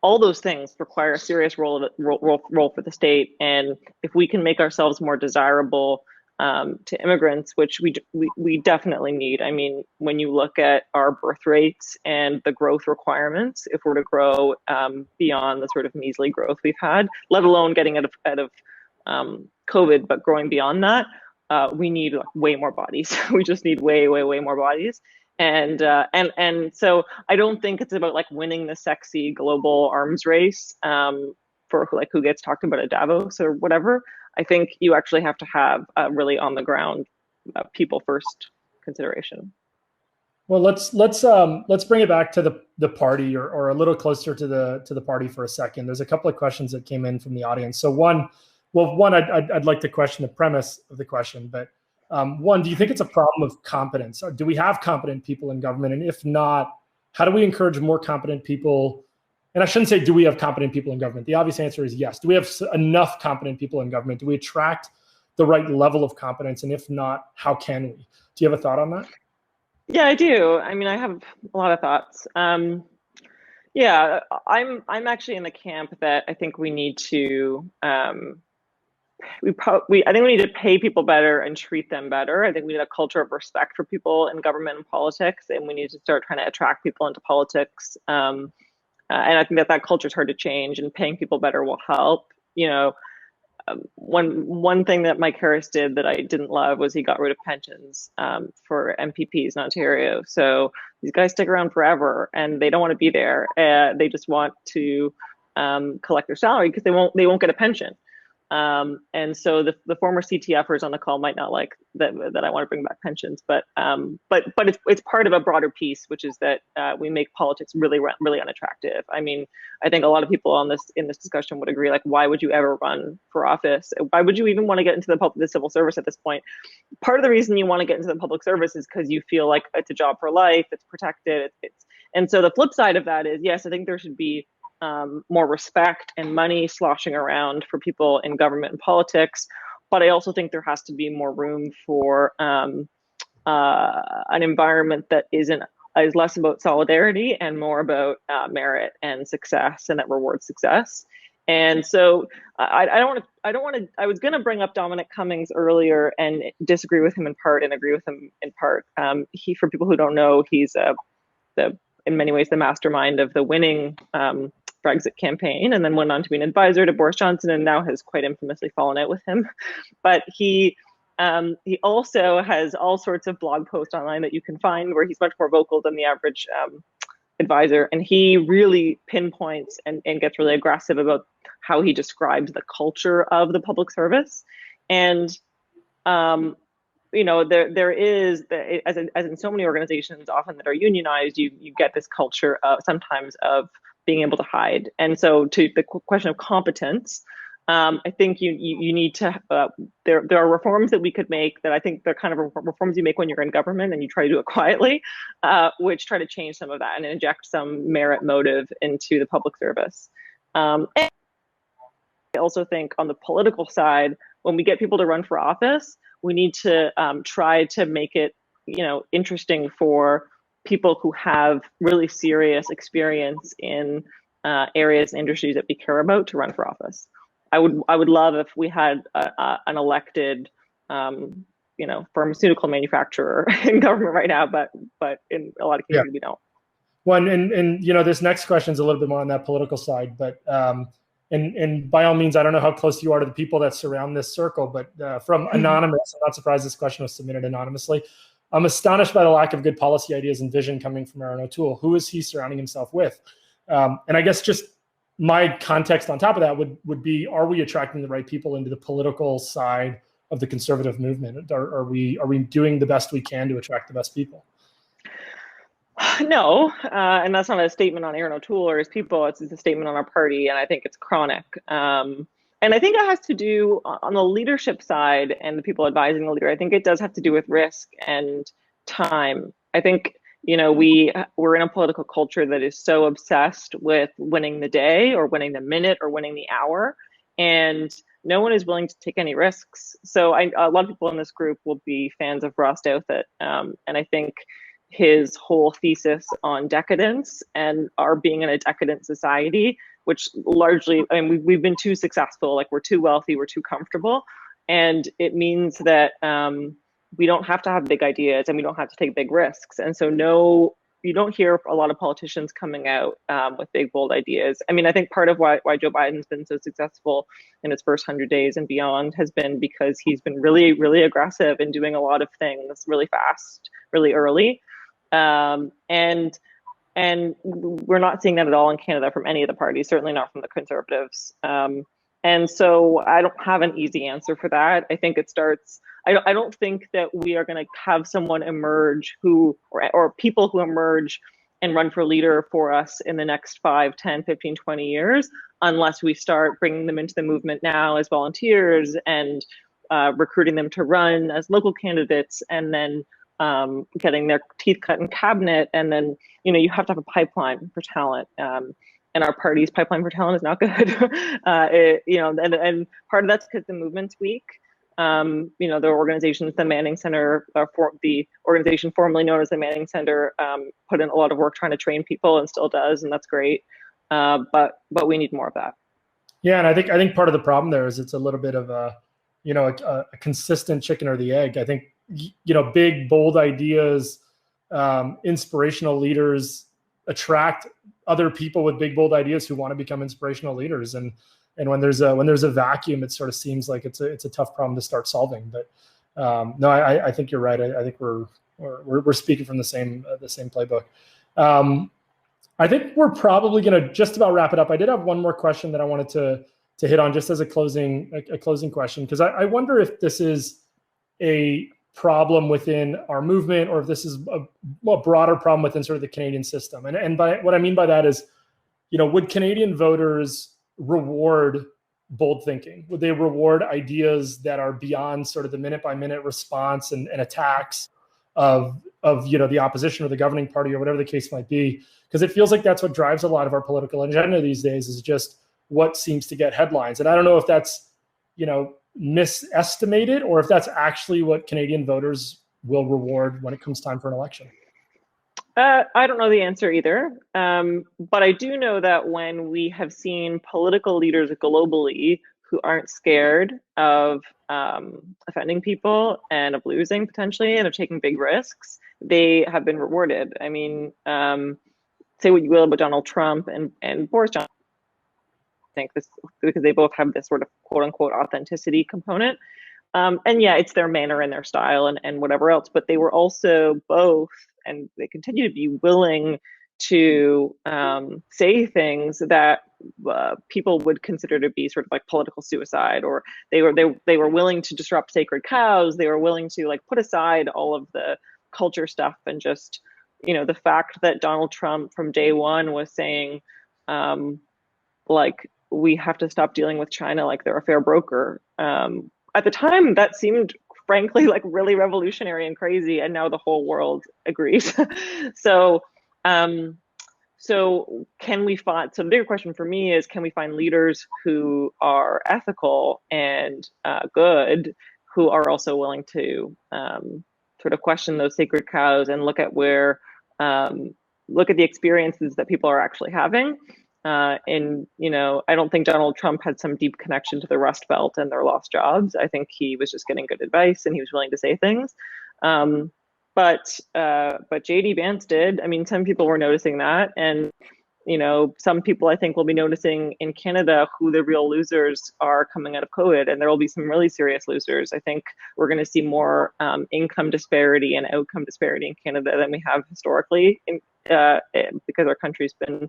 All those things require a serious role for the state. And if we can make ourselves more desirable to immigrants, which we definitely need. I mean, when you look at our birth rates and the growth requirements, if we're to grow beyond the sort of measly growth we've had, let alone getting out of COVID, but growing beyond that, we need way more bodies. We just need way more bodies. And so I don't think it's about like winning the sexy global arms race for like who gets talked about at Davos or whatever. I think you actually have to have really on the ground people first consideration. Well, let's bring it back to the party or a little closer to the party for a second. There's a couple of questions that came in from the audience. So one, I'd like to question the premise of the question, but one, do you think it's a problem of competence? Or do we have competent people in government? And if not, how do we encourage more competent people? And I shouldn't say, do we have competent people in government? The obvious answer is yes. Do we have enough competent people in government? Do we attract the right level of competence? And if not, how can we? Do you have a thought on that? Yeah, I do. I mean, I have a lot of thoughts. Yeah, I'm actually in the camp that I think we need to I think we need to pay people better and treat them better. I think we need a culture of respect for people in government and politics, and we need to start trying to attract people into politics. And I think that culture is hard to change, and paying people better will help. You know, one thing that Mike Harris did that I didn't love was he got rid of pensions for MPPs in Ontario. So these guys stick around forever, and they don't want to be there. They just want to collect their salary because they won't get a pension. And so the former CTFers on the call might not like that I want to bring back pensions, but it's part of a broader piece, which is that we make politics really unattractive. I mean, I think a lot of people in this discussion would agree. Like, why would you ever run for office? Why would you even want to get into the civil service at this point? Part of the reason you want to get into the public service is because you feel like it's a job for life, it's protected, and so the flip side of that is, yes, I think there should be more respect and money sloshing around for people in government and politics. But I also think there has to be more room for an environment that is less about solidarity and more about merit and success, and that rewards success. And so I was going to bring up Dominic Cummings earlier and disagree with him in part and agree with him in part. For people who don't know, he's in many ways the mastermind of the winning Brexit campaign, and then went on to be an advisor to Boris Johnson, and now has quite infamously fallen out with him. But he also has all sorts of blog posts online that you can find where he's much more vocal than the average advisor, and he really pinpoints and gets really aggressive about how he describes the culture of the public service. And you know, there is, as in so many organizations often that are unionized, you get this culture sometimes of being able to hide. And so to the question of competence, I think you need to, there are reforms that we could make that I think they're kind of reforms you make when you're in government and you try to do it quietly, which try to change some of that and inject some merit motive into the public service. And I also think on the political side, when we get people to run for office, we need to try to make it, you know, interesting for people who have really serious experience in areas and industries that we care about to run for office. I would love if we had an elected, you know, pharmaceutical manufacturer in government right now, but in a lot of cases we don't. Well, and you know, this next question is a little bit more on that political side, but and by all means, I don't know how close you are to the people that surround this circle, but from anonymous, I'm not surprised this question was submitted anonymously. I'm astonished by the lack of good policy ideas and vision coming from Aaron O'Toole. Who is he surrounding himself with? And I guess just my context on top of that would be, are we attracting the right people into the political side of the conservative movement? Are we doing the best we can to attract the best people? No, and that's not a statement on Aaron O'Toole or his people. It's a statement on our party, and I think it's chronic. And I think it has to do on the leadership side and the people advising the leader. I think it does have to do with risk and time. I think we're in a political culture that is so obsessed with winning the day or winning the minute or winning the hour, and no one is willing to take any risks. So a lot of people in this group will be fans of Ross Douthat, and I think his whole thesis on decadence and our being in a decadent society, which largely, we've been too successful, like we're too wealthy, we're too comfortable, and it means that we don't have to have big ideas and we don't have to take big risks. And so you don't hear a lot of politicians coming out with big, bold ideas. I think part of why Joe Biden's been so successful in his first 100 days and beyond has been because he's been really, really aggressive in doing a lot of things really fast, really early. And we're not seeing that at all in Canada from any of the parties, certainly not from the Conservatives. And so I don't have an easy answer for that. I think it starts, I don't think that we are going to have someone emerge or people who emerge and run for leader for us in the next 5, 10, 15, 20 years, unless we start bringing them into the movement now as volunteers and recruiting them to run as local candidates, and then getting their teeth cut in cabinet. And then, you have to have a pipeline for talent. And our party's pipeline for talent is not good. And part of that's because the movement's weak. The organizations, the Manning Center, the organization formerly known as the Manning Center, put in a lot of work trying to train people and still does, and that's great. But we need more of that. Yeah, and I think part of the problem there is it's a little bit of a consistent chicken or the egg. I think big, bold ideas, inspirational leaders attract other people with big, bold ideas who want to become inspirational leaders. And when there's a vacuum, it sort of seems like it's a tough problem to start solving. But no, I think you're right. I think we're speaking from the same playbook. I think we're probably going to just about wrap it up. I did have one more question that I wanted to hit on just as a closing question, because I wonder if this is a problem within our movement, or if this is a broader problem within sort of the Canadian system. And by what I mean by that is, would Canadian voters reward bold thinking? Would they reward ideas that are beyond sort of the minute by minute response and attacks of the opposition or the governing party or whatever the case might be? Because it feels like that's what drives a lot of our political agenda these days, is just what seems to get headlines. And I don't know if that's misestimated or if that's actually what Canadian voters will reward when it comes time for an election. I don't know the answer either. But I do know that when we have seen political leaders globally who aren't scared of offending people and of losing potentially and of taking big risks, they have been rewarded. Say what you will about Donald Trump and Boris Johnson. I think this because they both have this sort of quote unquote authenticity component. And yeah, it's their manner and their style and whatever else, but they were also both, and they continue to be willing to say things that people would consider to be sort of like political suicide, or they were willing to disrupt sacred cows. They were willing to like put aside all of the culture stuff and just, the fact that Donald Trump from day one was saying, like, we have to stop dealing with China like they're a fair broker. At the time, that seemed frankly like really revolutionary and crazy, and now the whole world agrees. So can we find? So the bigger question for me is, can we find leaders who are ethical and good, who are also willing to sort of question those sacred cows and look at look at the experiences that people are actually having. I don't think Donald Trump had some deep connection to the Rust Belt and their lost jobs. I think he was just getting good advice and he was willing to say things. But JD Vance did. Some people were noticing that, and some people I think will be noticing in Canada who the real losers are coming out of COVID, and there will be some really serious losers. I think we're going to see more income disparity and outcome disparity in Canada than we have historically, because our country's been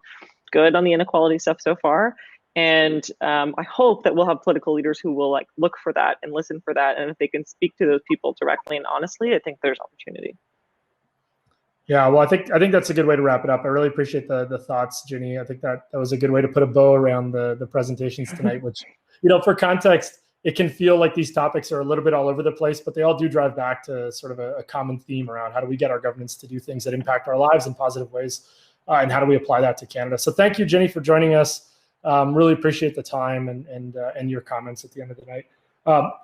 good on the inequality stuff so far. And I hope that we'll have political leaders who will like look for that and listen for that. And if they can speak to those people directly and honestly, I think there's opportunity. Yeah, well, I think that's a good way to wrap it up. I really appreciate the thoughts, Ginny. I think that was a good way to put a bow around the presentations tonight, which, for context, it can feel like these topics are a little bit all over the place, but they all do drive back to sort of a common theme around how do we get our governments to do things that impact our lives in positive ways, and how do we apply that to Canada. So thank you, Ginny, for joining us. Really appreciate the time and your comments at the end of the night.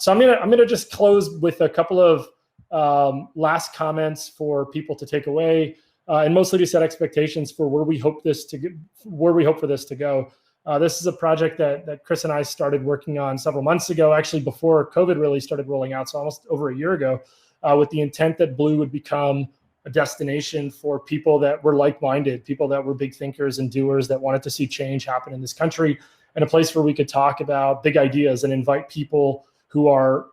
So I'm gonna just close with a couple of last comments for people to take away, and mostly to set expectations for where we hope for this to go. This is a project that Chris and I started working on several months ago, actually before COVID really started rolling out, so almost over a year ago, with the intent that Blue would become a destination for people that were like-minded, people that were big thinkers and doers that wanted to see change happen in this country, and a place where we could talk about big ideas and invite people who are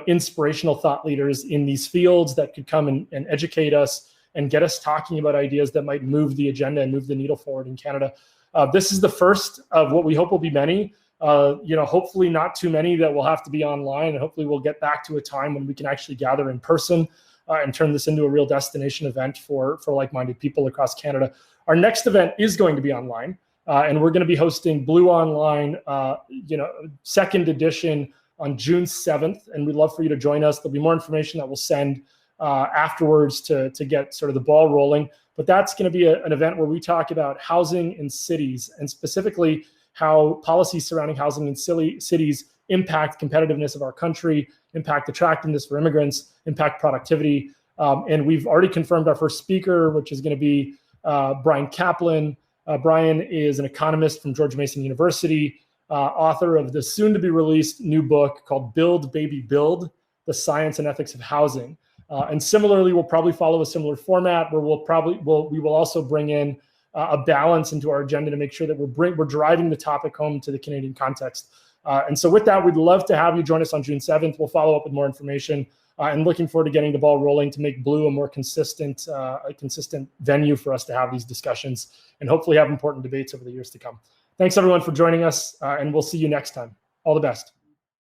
inspirational thought leaders in these fields that could come and educate us and get us talking about ideas that might move the agenda and move the needle forward in Canada. This is the first of what we hope will be many. Hopefully not too many that will have to be online, and hopefully we'll get back to a time when we can actually gather in person and turn this into a real destination event for like-minded people across Canada. Our next event is going to be online, and we're going to be hosting Blue Online, second edition on June 7th, and we'd love for you to join us. There'll be more information that we'll send afterwards to get sort of the ball rolling. But that's going to be an event where we talk about housing in cities, and specifically how policies surrounding housing in cities impact competitiveness of our country, impact attractiveness for immigrants, impact productivity. And we've already confirmed our first speaker, which is going to be Brian Kaplan. Brian is an economist from George Mason University, author of the soon-to-be-released new book called Build, Baby, Build, The Science and Ethics of Housing. And similarly, we'll probably follow a similar format where we will also bring in a balance into our agenda to make sure that we're driving the topic home to the Canadian context. And so with that, we'd love to have you join us on June 7th. We'll follow up with more information, and looking forward to getting the ball rolling to make Blue a more consistent venue for us to have these discussions and hopefully have important debates over the years to come. Thanks everyone for joining us, and we'll see you next time. All the best.